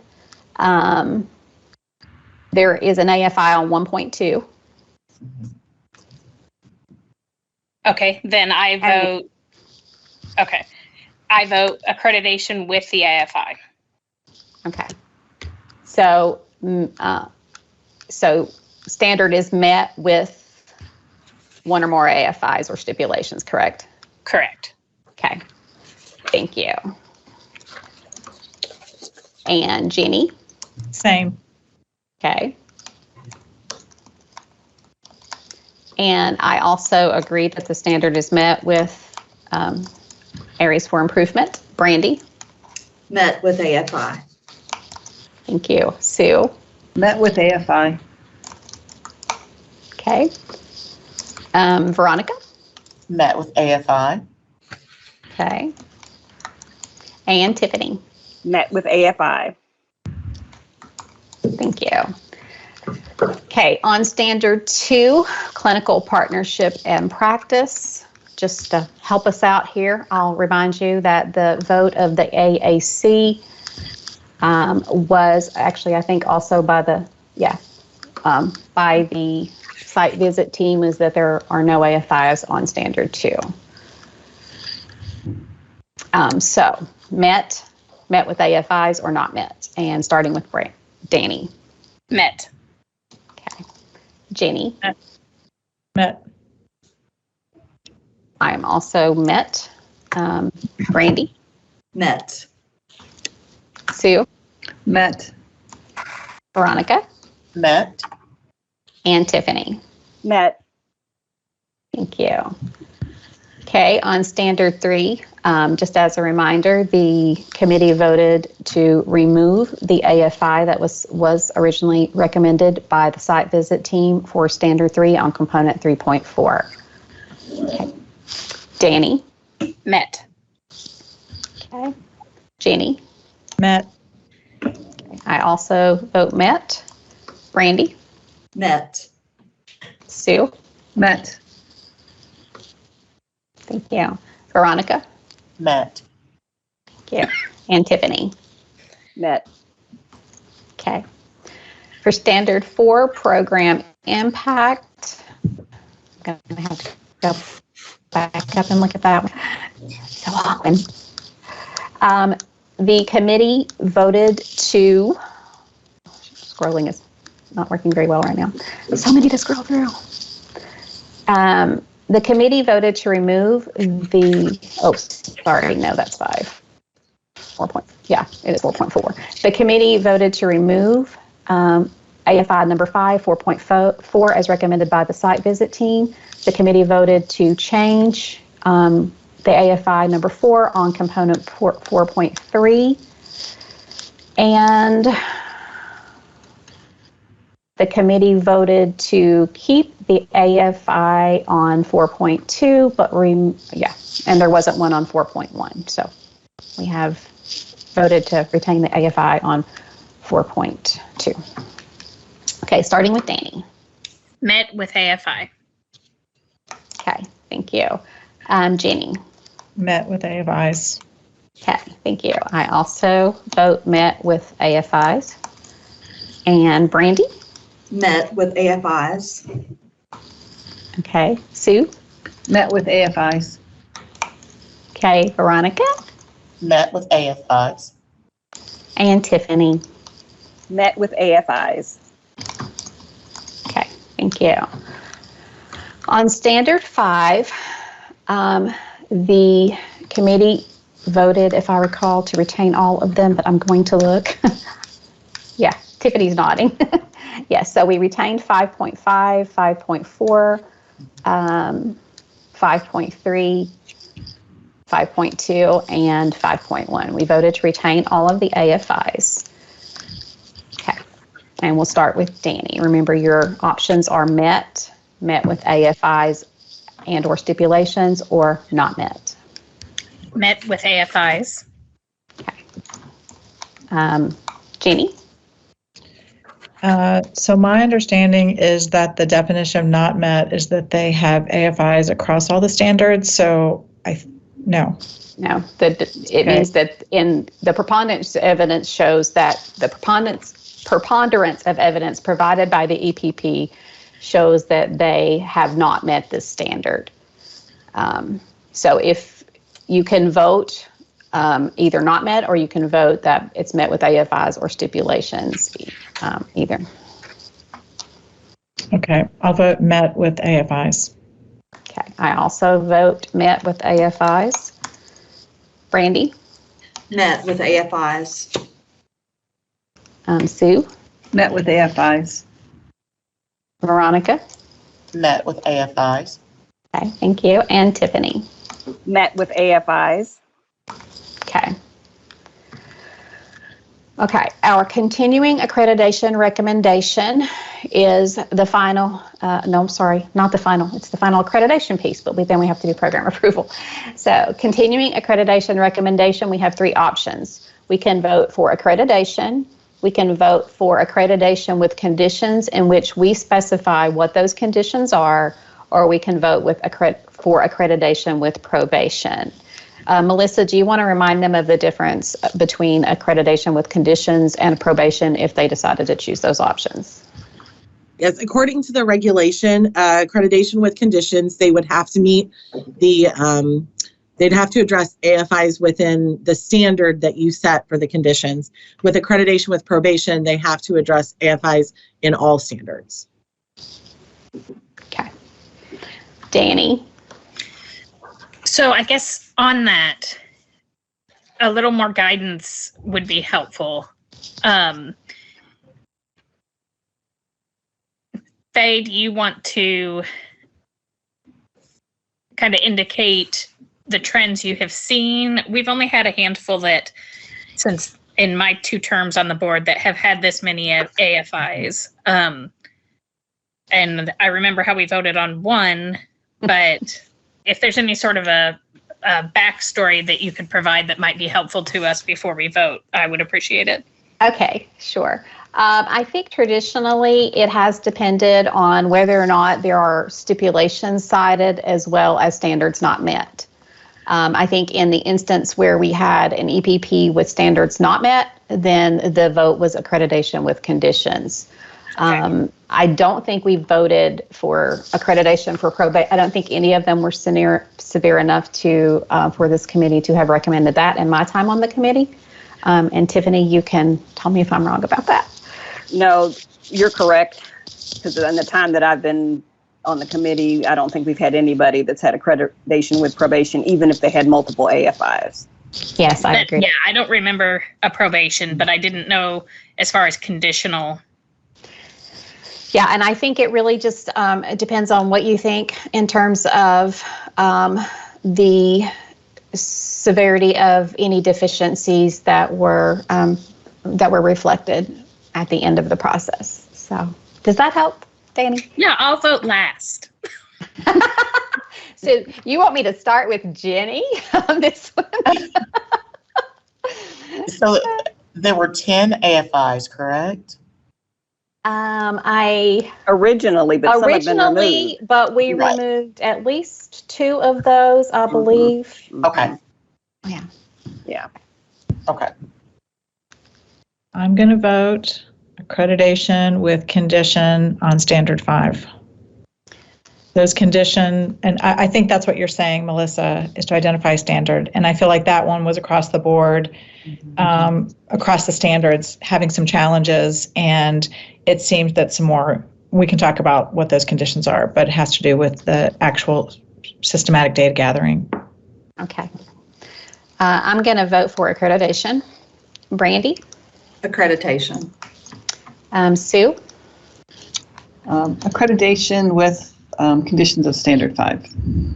there is an AFI on 1.2. Okay, then I vote, okay. I vote accreditation with the AFI. Okay. So, so standard is met with one or more AFIs or stipulations, correct? Correct. Okay. Thank you. And Jeannie? Same. Okay. And I also agree that the standard is met with areas for improvement. Brandy? Met with AFI. Thank you. Sue? Met with AFI. Okay. Veronica? Met with AFI. Okay. And Tiffany? Met with AFI. Thank you. Okay, on Standard 2, clinical partnership and practice. Just to help us out here, I'll remind you that the vote of the AAC was actually, I think, also by the, by the site visit team, is that there are no AFIs on Standard 2. So, met with AFIs or not met? And starting with Danny. Met. Okay. Jenny? Met. I am also met. Brandy? Met. Sue? Met. Veronica? Met. And Tiffany? Met. Thank you. Okay, on Standard 3, just as a reminder, the committee voted to remove the AFI that was originally recommended by the site visit team for Standard 3 on Component 3.4. Okay. Danny? Met. Okay. Jenny? Met. Okay. I also vote met. Brandy? Met. Sue? Met. Thank you. Veronica? Met. Thank you. And Tiffany? Met. Okay. For Standard 4, program impact, I'm going to have to go back up and look at that one. So often. The committee voted to, scrolling is not working very well right now. So many to scroll through. The committee voted to remove the, no, that's 5. 4 point, yeah, it is 4.4. The committee voted to remove AFI number 5, 4.4, as recommended by the site visit team. The committee voted to change the AFI number 4 on component 4.3. And the committee voted to keep the AFI on 4.2, but and there wasn't one on 4.1. So we have voted to retain the AFI on 4.2. Okay, starting with Danny. Met with AFI. Okay, thank you. Jenny. Met with AFIs. Okay, thank you. I also vote met with AFIs. And Brandy? Met with AFIs. Okay, Sue? Met with AFIs. Okay, Veronica? Met with AFIs. And Tiffany? Met with AFIs. Okay, thank you. On standard 5, the committee voted, if I recall, to retain all of them, but I'm going to look. Yeah, Tiffany's nodding. Yes, so we retained 5.5, 5.4, 5.3, 5.2, and 5.1. We voted to retain all of the AFIs. Okay, and we'll start with Danny. Remember, your options are met with AFIs and or stipulations, or not met. Met with AFIs. Okay. Jeannie? So my understanding is that the definition of not met is that they have AFIs across all the standards. So no. No, it means that in the preponderance evidence shows that the preponderance of evidence provided by the EPP shows that they have not met this standard. So if you can vote either not met, or you can vote that it's met with AFIs or stipulations, either. Okay, I'll vote met with AFIs. Okay, I also vote met with AFIs. Brandy? Met with AFIs. Sue? Met with AFIs. Veronica? Met with AFIs. Okay, thank you. And Tiffany? Met with AFIs. Okay. Okay, our continuing accreditation recommendation is the final, no, I'm sorry, not the final, it's the final accreditation piece, but then we have to do program approval. So continuing accreditation recommendation, we have 3 options. We can vote for accreditation, we can vote for accreditation with conditions in which we specify what those conditions are, or we can vote with for accreditation with probation. Melissa, do you want to remind them of the difference between accreditation with conditions and probation if they decided to choose those options? Yes, according to the regulation, accreditation with conditions, they would have to meet the, they'd have to address AFIs within the standard that you set for the conditions. With accreditation with probation, they have to address AFIs in all standards. Okay. Danny? So I guess on that, a little more guidance would be helpful. Faye, do you want to kind of indicate the trends you have seen? We've only had a handful that, since in my 2 terms on the board, that have had this many AFIs. And I remember how we voted on one, but if there's any sort of a backstory that you could provide that might be helpful to us before we vote, I would appreciate it. Okay, sure. I think traditionally it has depended on whether or not there are stipulations cited as well as standards not met. I think in the instance where we had an EPP with standards not met, then the vote was accreditation with conditions. I don't think we voted for accreditation for probate. I don't think any of them were severe enough to for this committee to have recommended that in my time on the committee. And Tiffany, you can tell me if I'm wrong about that. No, you're correct. Because in the time that I've been on the committee, I don't think we've had anybody that's had accreditation with probation, even if they had multiple AFIs. Yes, I agree. Yeah, I don't remember a probation, but I didn't know as far as conditional. Yeah, and I think it really just it depends on what you think in terms of the severity of any deficiencies that were reflected at the end of the process. So, does that help, Danny? Yeah, I'll vote last. So you want me to start with Jenny on this one? So there were 10 AFIs, correct? Originally, but some have been removed. But we removed at least 2 of those, I believe. Okay. Yeah. Yeah. Okay. I'm going to vote accreditation with condition on standard 5. Those condition, and I think that's what you're saying, Melissa, is to identify standard. And I feel like that one was across the board, across the standards, having some challenges. And it seemed that some more we can talk about what those conditions are, but it has to do with the actual systematic data gathering. Okay. I'm going to vote for accreditation. Brandy? Accreditation. Sue? Accreditation with conditions of standard 5.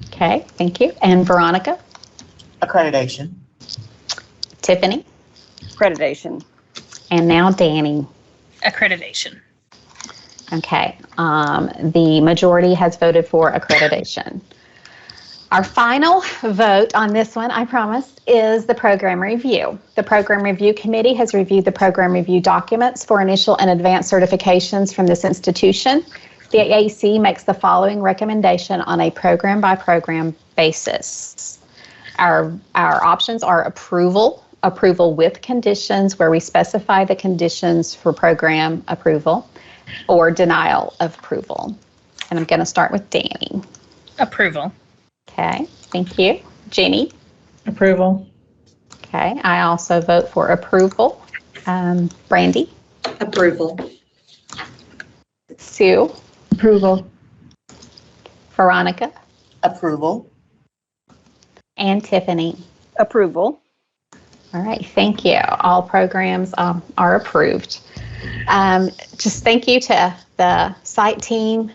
Okay, thank you. And Veronica? Accreditation. Tiffany? Accreditation. And now Danny. Accreditation. Okay, the majority has voted for accreditation. Our final vote on this one, I promise, is the program review. The program review committee has reviewed the program review documents for initial and advanced certifications from this institution. The AAC makes the following recommendation on a program-by-program basis. Our options are approval with conditions where we specify the conditions for program approval, or denial of approval. And I'm going to start with Danny. Approval. Okay, thank you. Jenny? Approval. Okay, I also vote for approval. Brandy? Approval. Sue? Approval. Veronica? Approval. And Tiffany? Approval. All right, thank you. All programs are approved. Just thank you to the site team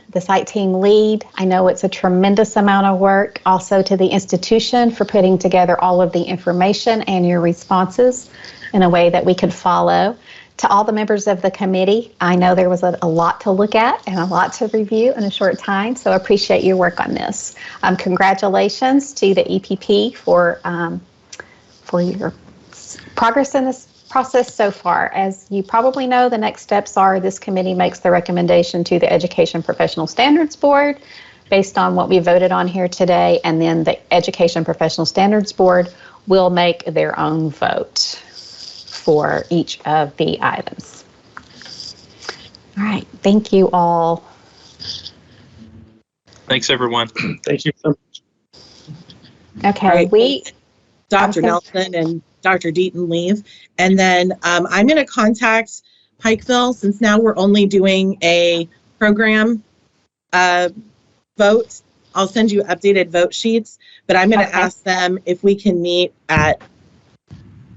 lead. I know it's a tremendous amount of work. Also to the institution for putting together all of the information and your responses in a way that we could follow. To all the members of the committee, I know there was a lot to look at and a lot to review in a short time, so I appreciate your work on this. Congratulations to the EPP for your progress in this process so far. As you probably know, the next steps are this committee makes the recommendation to the Education Professional Standards Board based on what we voted on here today, and then the Education Professional Standards Board will make their own vote for each of the items. All right, thank you all. Thanks, everyone. Thank you so much. Okay, right. Dr. Nelson and Dr. Deaton leave. And then I'm going to contact Pikeville, since now we're only doing a program vote. I'll send you updated vote sheets, but I'm going to ask them if we can meet at,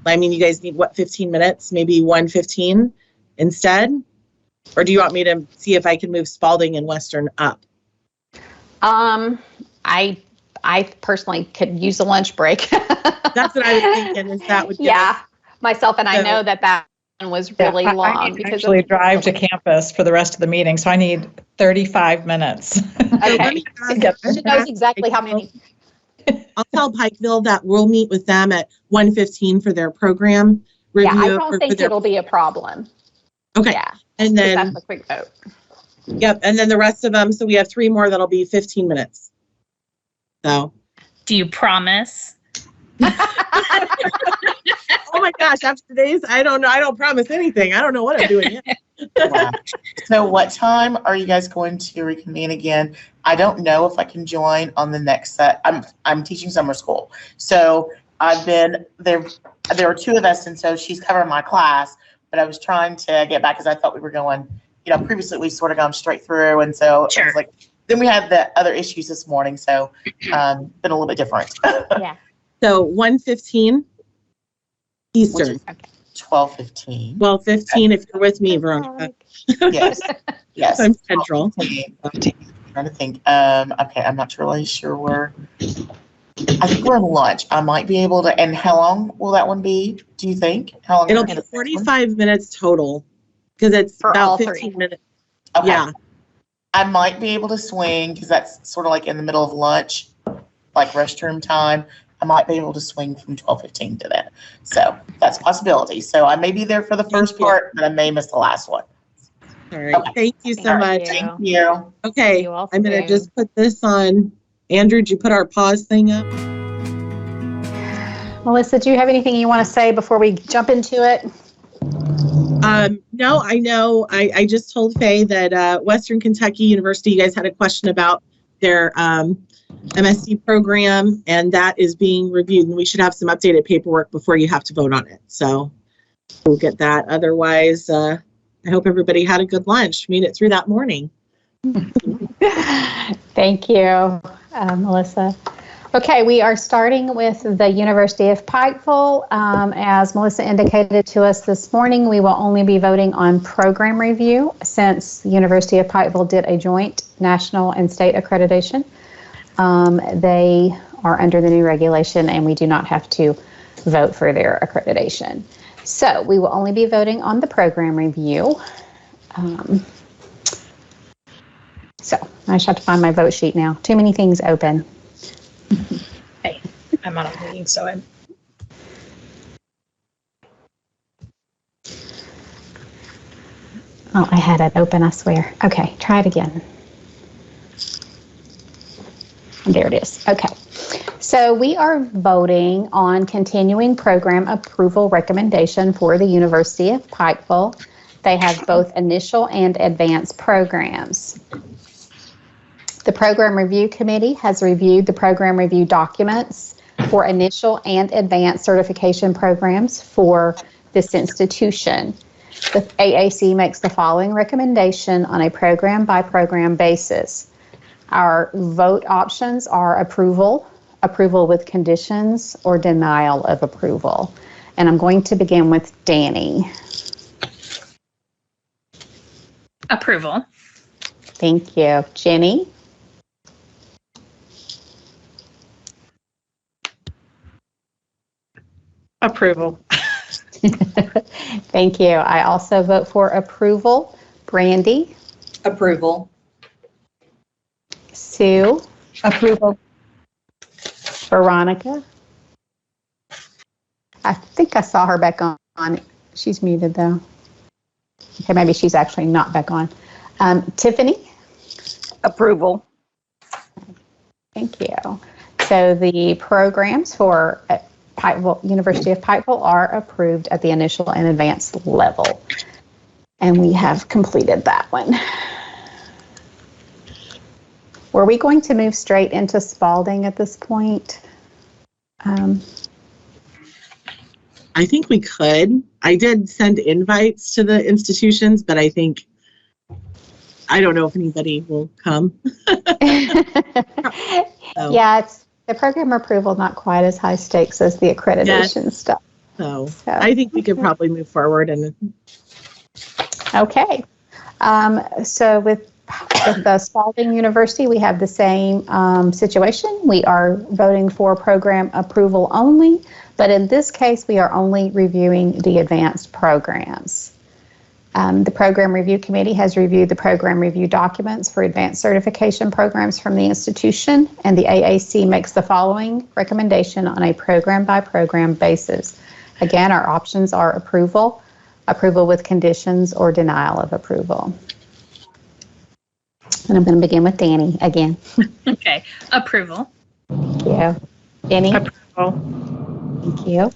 you guys need what, 15 minutes, maybe 1:15 instead? Or do you want me to see if I can move Spaulding and Western up? I personally could use a lunch break. That's what I was thinking, is that would give us, myself, and I know that one was really long. I need to actually drive to campus for the rest of the meeting, so I need 35 minutes. Okay. She knows exactly how many. I'll tell Pikeville that we'll meet with them at 1:15 for their program review. Yeah, I don't think it'll be a problem. Okay. Yeah. And then that's a quick vote. Yep. And then the rest of them, so we have 3 more that'll be 15 minutes. So. Do you promise? Oh my gosh, after today's, I don't know. I don't promise anything. I don't know what I'm doing yet. Wow. So what time are you guys going to reconvene again? I don't know if I can join on the next set. I'm teaching summer school. So I've been there. There were 2 of us, and so she's covering my class, but I was trying to get back because I thought we were going, previously we sort of gone straight through. And so Sure. I was like, then we had the other issues this morning. So been a little bit different. Yeah. So 1:15 Eastern. 12:15. 12:15 if you're with me, Veronica. Yes. Yes. I'm central. I'm trying to think. Okay, I'm not really sure where. I think we're in lunch. I might be able to. And how long will that one be? Do you think? How long? It'll be 45 minutes total because it's For about all 15 3. minutes. Okay. Yeah. I might be able to swing because that's sort of like in the middle of lunch, like restroom time. I might be able to swing from 12:15 to that. So that's a possibility. So I may be there for the first part, but I may miss the last one. All right. Okay. Thank you so much. Thank you. Okay. You also I'm going to do. just put this on. Andrew, did you put our pause thing up? Melissa, do you have anything you want to say before we jump into it? No, I know. I just told Faye that Western Kentucky University, you guys had a question about their MSc program, and that is being reviewed, and we should have some updated paperwork before you have to vote on it. So we'll get that. Otherwise, I hope everybody had a good lunch, made it through that morning. Thank you, Melissa. Okay, we are starting with the University of Pikeville. As Melissa indicated to us this morning, we will only be voting on program review since the University of Pikeville did a joint national and state accreditation. They are under the new regulation and we do not have to vote for their accreditation. So we will only be voting on the program review. So I just have to find my vote sheet now. Too many things open. Hey, I'm on a meeting, so I'm. Oh, I had it open, I swear. Okay, try it again. There it is. Okay. So we are voting on continuing program approval recommendation for the University of Pikeville. They have both initial and advanced programs. The Program Review Committee has reviewed the program review documents for initial and advanced certification programs for this institution. The AAC makes the following recommendation on a program-by-program basis. Our vote options are approval, approval with conditions, or denial of approval. And I'm going to begin with Danny. Approval. Thank you. Jenny? Approval. Thank you. I also vote for approval. Brandy? Approval. Sue? Approval. Veronica? I think I saw her back on. She's muted though. Okay, maybe she's actually not back on. Tiffany? Approval. Thank you. So the programs for Pikeville, University of Pikeville are approved at the initial and advanced level. And we have completed that one. Were we going to move straight into Spaulding at this point? I think we could. I did send invites to the institutions, but I don't know if anybody will come. So. Yeah, it's the program approval, not quite as high stakes as the accreditation stuff. So I think we could probably move forward. And okay. So with the Spaulding University, we have the same situation. We are voting for program approval only, but in this case, we are only reviewing the advanced programs. The Program Review Committee has reviewed the program review documents for advanced certification programs from the institution, and the AAC makes the following recommendation on a program-by-program basis. Again, our options are approval, approval with conditions, or denial of approval. And I'm going to begin with Danny again. Okay, approval. Thank you. Jenny? Approval. Thank you.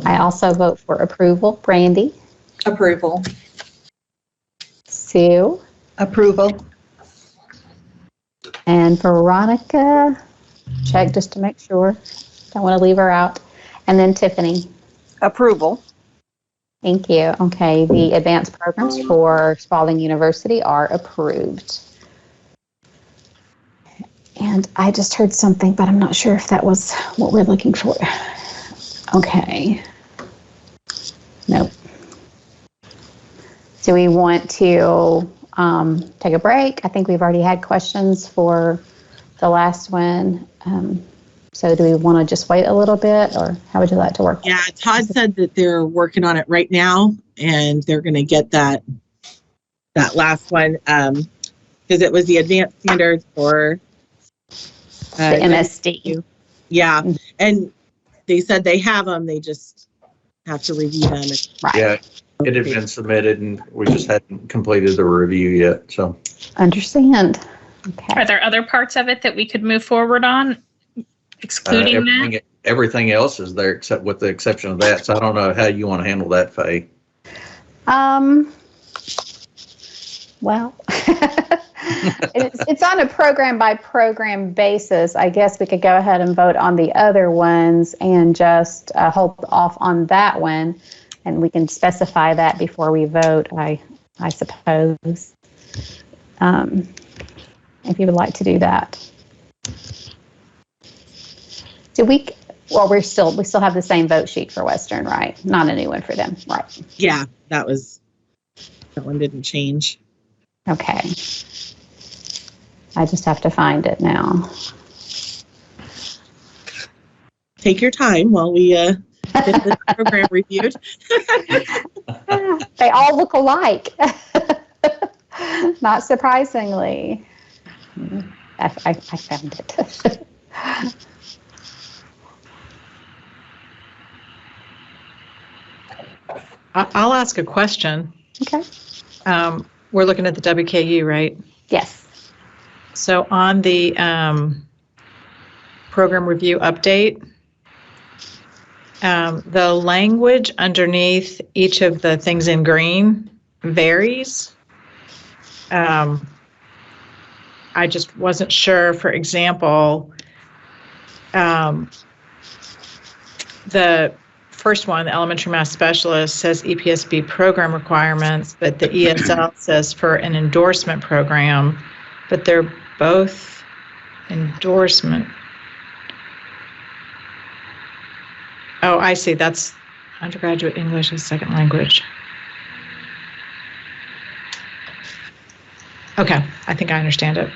I also vote for approval. Brandy? Approval. Sue? Approval. And Veronica, check just to make sure. Don't want to leave her out. And then Tiffany. Approval. Thank you. Okay, the advanced programs for Spaulding University are approved. And I just heard something, but I'm not sure if that was what we're looking for. Okay. Nope. Do we want to take a break? I think we've already had questions for the last one. So do we want to just wait a little bit, or how would you like to work? Yeah, Todd said that they're working on it right now, and they're going to get that last one because it was the advanced standards for the MSD. Yeah, and they said they have them. They just have to review them. Right. Yeah, it had been submitted, and we just hadn't completed the review yet. So Understand. Okay. Are there other parts of it that we could move forward on, excluding that? everything else is there except with the exception of that. So I don't know how you want to handle that, Faye. Well, it's on a program by program basis. I guess we could go ahead and vote on the other ones and just hold off on that one, and we can specify that before we vote, I suppose. if you would like to do that. We still have the same vote sheet for Western, right? Not a new one for them, right? Yeah, that one didn't change. Okay. I just have to find it now. Take your time while we get the program reviewed. They all look alike. Not surprisingly. I found it. I'll ask a question. Okay. We're looking at the WKU, right? Yes. So on the program review update, the language underneath each of the things in green varies. I just wasn't sure, for example, the first one, the elementary math specialist, says EPSB program requirements, but the ESL says for an endorsement program, but they're both endorsement. Oh, I see. That's undergraduate English as a second language. Okay, I think I understand it.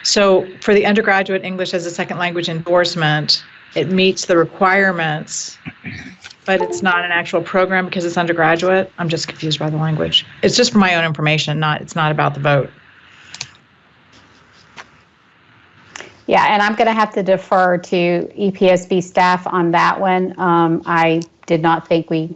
So for the undergraduate English as a second language endorsement, it meets the requirements, but it's not an actual program because it's undergraduate. I'm just confused by the language. It's just for my own information, it's not about the vote. Yeah, and I'm going to have to defer to EPSB staff on that one. I did not think we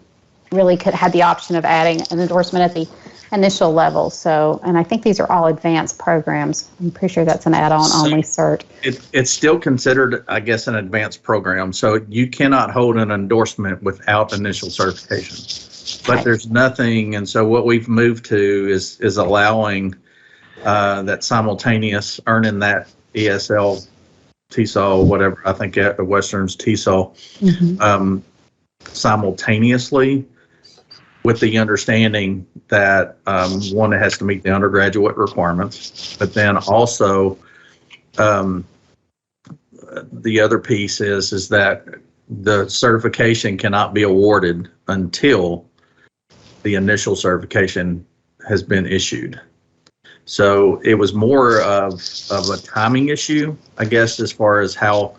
really had the option of adding an endorsement at the initial level. So, and I think these are all advanced programs. I'm pretty sure that's an add-on only cert. It's still considered, I guess, an advanced program. So you cannot hold an endorsement without initial certification. But there's nothing, and so what we've moved to is allowing that simultaneous earning that ESL, TESOL, whatever, I think at Western's TESOL, simultaneously, with the understanding that one, it has to meet the undergraduate requirements, but then also the other piece is that the certification cannot be awarded until the initial certification has been issued. So it was more of a timing issue, I guess, as far as how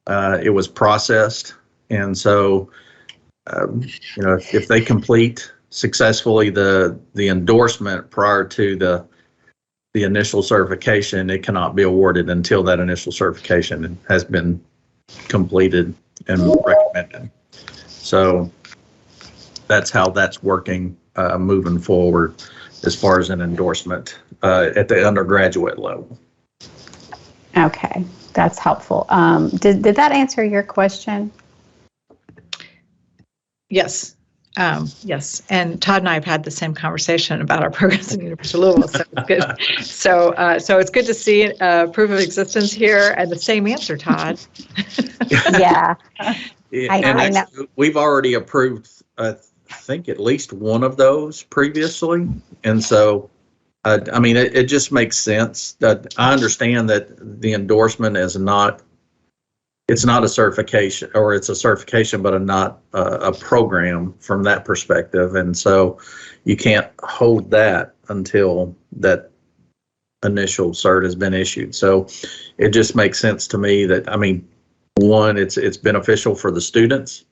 it was processed. And so, if they complete successfully the endorsement prior to the initial certification, it cannot be awarded until that initial certification has been completed and recommended. So that's how that's working moving forward as far as an endorsement at the undergraduate level. Okay, that's helpful. Did that answer your question? Yes. Yes. And Todd and I have had the same conversation about our programs in University of Louisville. So it's good. So it's good to see proof of existence here and the same answer, Todd. Yeah. I know. We've already approved, I think, at least one of those previously. And so, it just makes sense that I understand that the endorsement is it's not a certification, or it's a certification, but not a program from that perspective. And so you can't hold that until that initial cert has been issued. So it just makes sense to me that, one, it's beneficial for the students,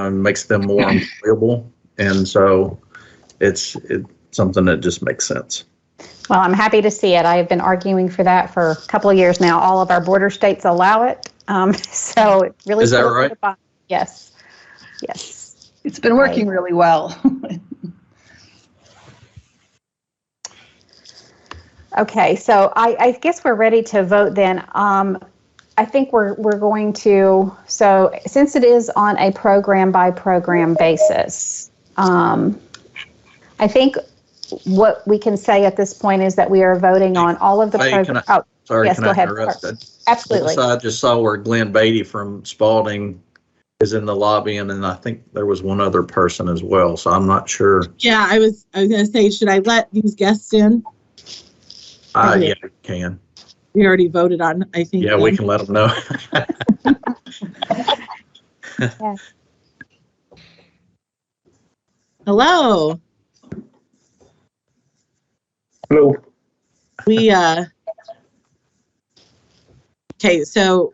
makes them more employable. And so it's something that just makes sense. Well, I'm happy to see it. I have been arguing for that for a couple of years now. All of our border states allow it. So it really is that right? Yes. Yes. It's been working really well. Okay, so I guess we're ready to vote then. I think we're going to, so since it is on a program by program basis, I think what we can say at this point is that we are voting on all of the programs. Oh, sorry, yes, can go I ahead. interrupt? Absolutely. I just saw where Glenn Beatty from Spaulding is in the lobby, and I think there was one other person as well, so I'm not sure. Yeah, I was going to say, should I let these guests in? Yeah, we can. We already voted on, I think. Yeah, we can let them know. Yeah. Hello. Hello. Okay, so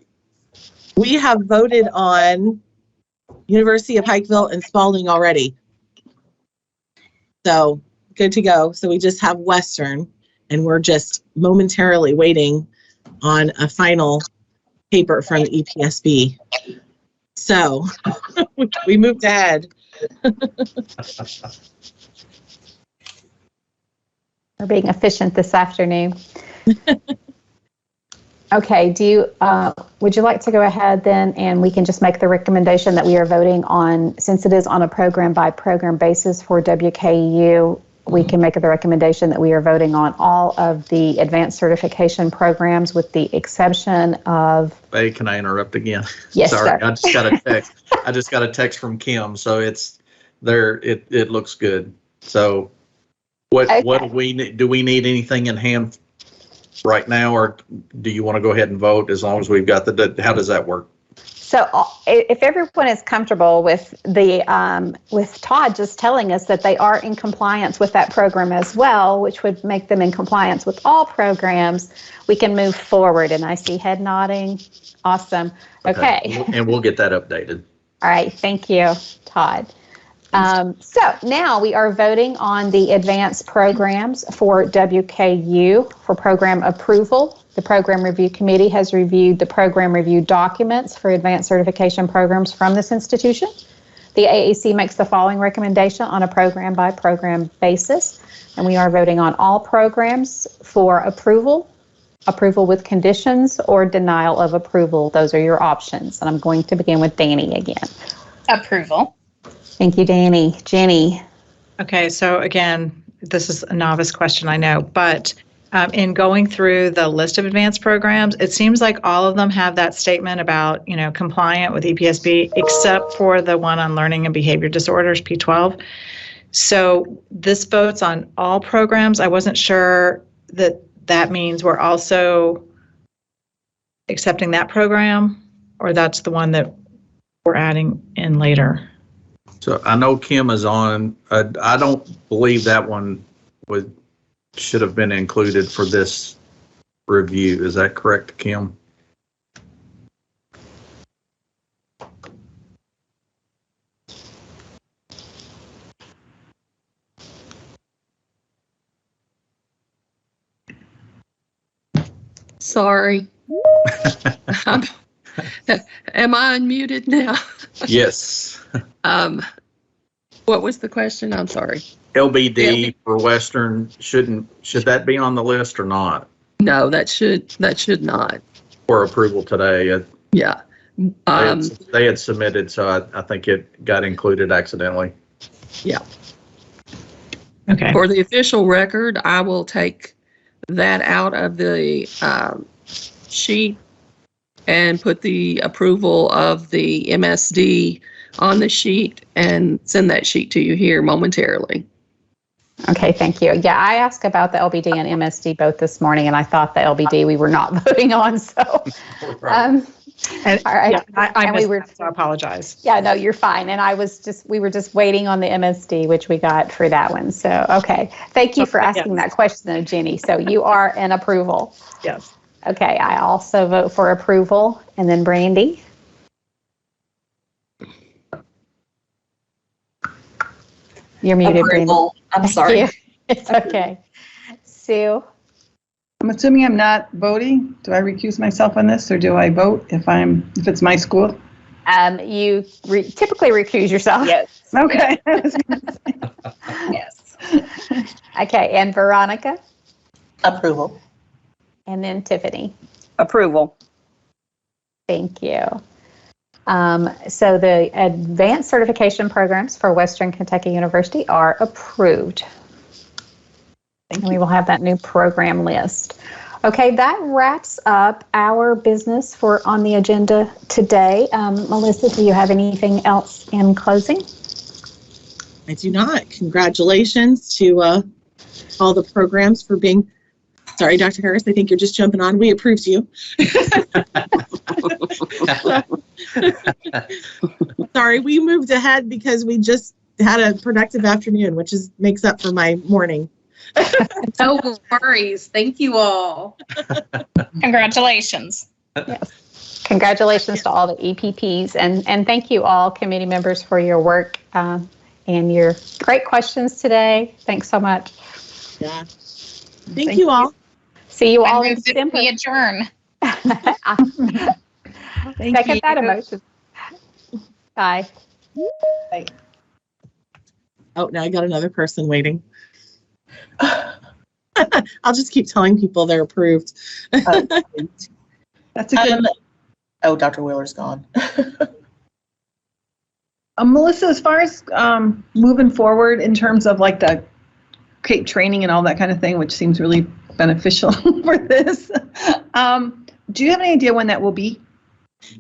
we have voted on University of Pikeville and Spaulding already. So good to go. So we just have Western, and we're just momentarily waiting on a final paper from the EPSB. So we moved ahead. We're being efficient this afternoon. Okay, would you like to go ahead then, and we can just make the recommendation that we are voting on, since it is on a program by program basis for WKU, we can make the recommendation that we are voting on all of the advanced certification programs with the exception of. Hey, can I interrupt again? Yes, Sorry, sir. I just got a text. I just got a text from Kim, so it's there. It looks good. So what do we need? Do we need anything in hand right now, or do you want to go ahead and vote as long as we've got how does that work? So if everyone is comfortable with with Todd just telling us that they are in compliance with that program as well, which would make them in compliance with all programs, we can move forward. And I see head nodding. Awesome. Okay. And we'll get that updated. All right. Thank you, Todd. So now we are voting on the advanced programs for WKU for program approval. The Program Review Committee has reviewed the program review documents for advanced certification programs from this institution. The AAC makes the following recommendation on a program by program basis, and we are voting on all programs for approval, approval with conditions, or denial of approval. Those are your options. And I'm going to begin with Danny again. Approval. Thank you, Danny. Jenny. Okay, so again, this is a novice question, I know, but in going through the list of advanced programs, it seems like all of them have that statement about, compliant with EPSB, except for the one on learning and behavior disorders, P12. So this votes on all programs. I wasn't sure that means we're also accepting that program, or that's the one that we're adding in later. So I know Kim is on. I don't believe that one should have been included for this review. Is that correct, Kim? Sorry. Am I unmuted now? Yes. What was the question? I'm sorry. LBD for Western, should that be on the list or not? No, that should not. For approval today. Yeah. They had submitted, so I think it got included accidentally. Yeah. Okay. For the official record, I will take that out of the sheet and put the approval of the MSD on the sheet and send that sheet to you here momentarily. Okay, thank you. Yeah, I asked about the LBD and MSD both this morning, and I thought the LBD we were not voting on. So, all right. Yeah, I missed that, so I apologize. Yeah, no, you're fine. And we were just waiting on the MSD, which we got for that one. So, okay. Thank you for asking that question, though, Jenny. So you are in approval. Yes. Okay, I also vote for approval. And then Brandy. You're muted, Approval. I'm sorry. It's okay. Sue? I'm assuming I'm not voting. Do I recuse myself on this, or do I vote if it's my school? You typically recuse yourself. Yes. Okay. Yes. Okay, and Veronica? Approval. And then Tiffany? Approval. Thank you. So the advanced certification programs for Western Kentucky University are approved. And we will have that new program list. Okay, that wraps up our business on the agenda today. Melissa, do you have anything else in closing? I do not. Congratulations to all the programs for being Sorry, Dr. Harris, I think you're just jumping on. We approved you. Sorry, we moved ahead because we just had a productive afternoon, which makes up for my morning. No worries. Thank you all. Congratulations. Yes. Congratulations to all the EPPs, and thank you all committee members for your work and your great questions today. Thanks so much. Yeah. Thank you all. See you all in December. We adjourn. Second that emotion. Bye. Bye. Oh, now I got another person waiting. I'll just keep telling people they're approved. That's a good. Oh, Dr. Wheeler's gone. Melissa, as far as moving forward in terms of like the CAPE training and all that kind of thing, which seems really beneficial for this, do you have any idea when that will be?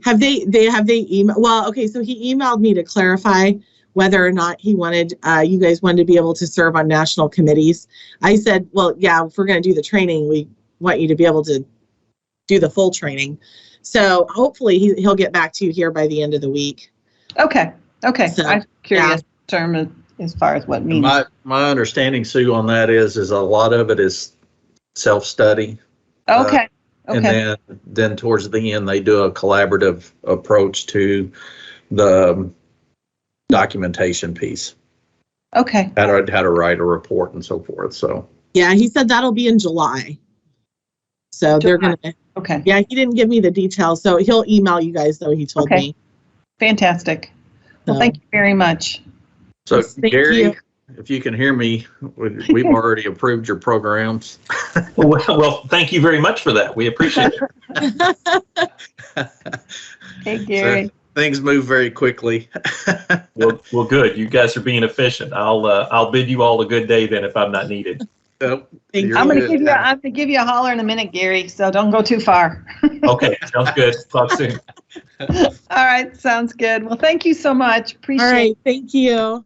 Have they emailed? Well, okay, so he emailed me to clarify whether or not he wanted, you guys wanted to be able to serve on national committees. I said, well, yeah, if we're going to do the training, we want you to be able to do the full training. So hopefully he'll get back to you here by the end of the week. Okay. So, I'm curious term as far as what means. My understanding, Sue, on that is a lot of it is self-study. Okay. And then towards the end, they do a collaborative approach to the documentation piece. Okay. How to write a report and so forth. So. Yeah, he said that'll be in July. So they're going to. Okay. Yeah, he didn't give me the details, so he'll email you guys, though, he told me. Fantastic. Well, thank you very much. So, Yes, thank Gary, you. if you can hear me, we've already approved your programs. Well, thank you very much for that. We appreciate it. Hey, Gary. So things move very quickly. Well, good. You guys are being efficient. I'll bid you all a good day then if I'm not needed. So, I'm going to give you a holler in a minute, Gary, so don't go too far. Okay, sounds good. Talk soon. All right, sounds good. Well, thank you so much. Appreciate it. All right, thank you.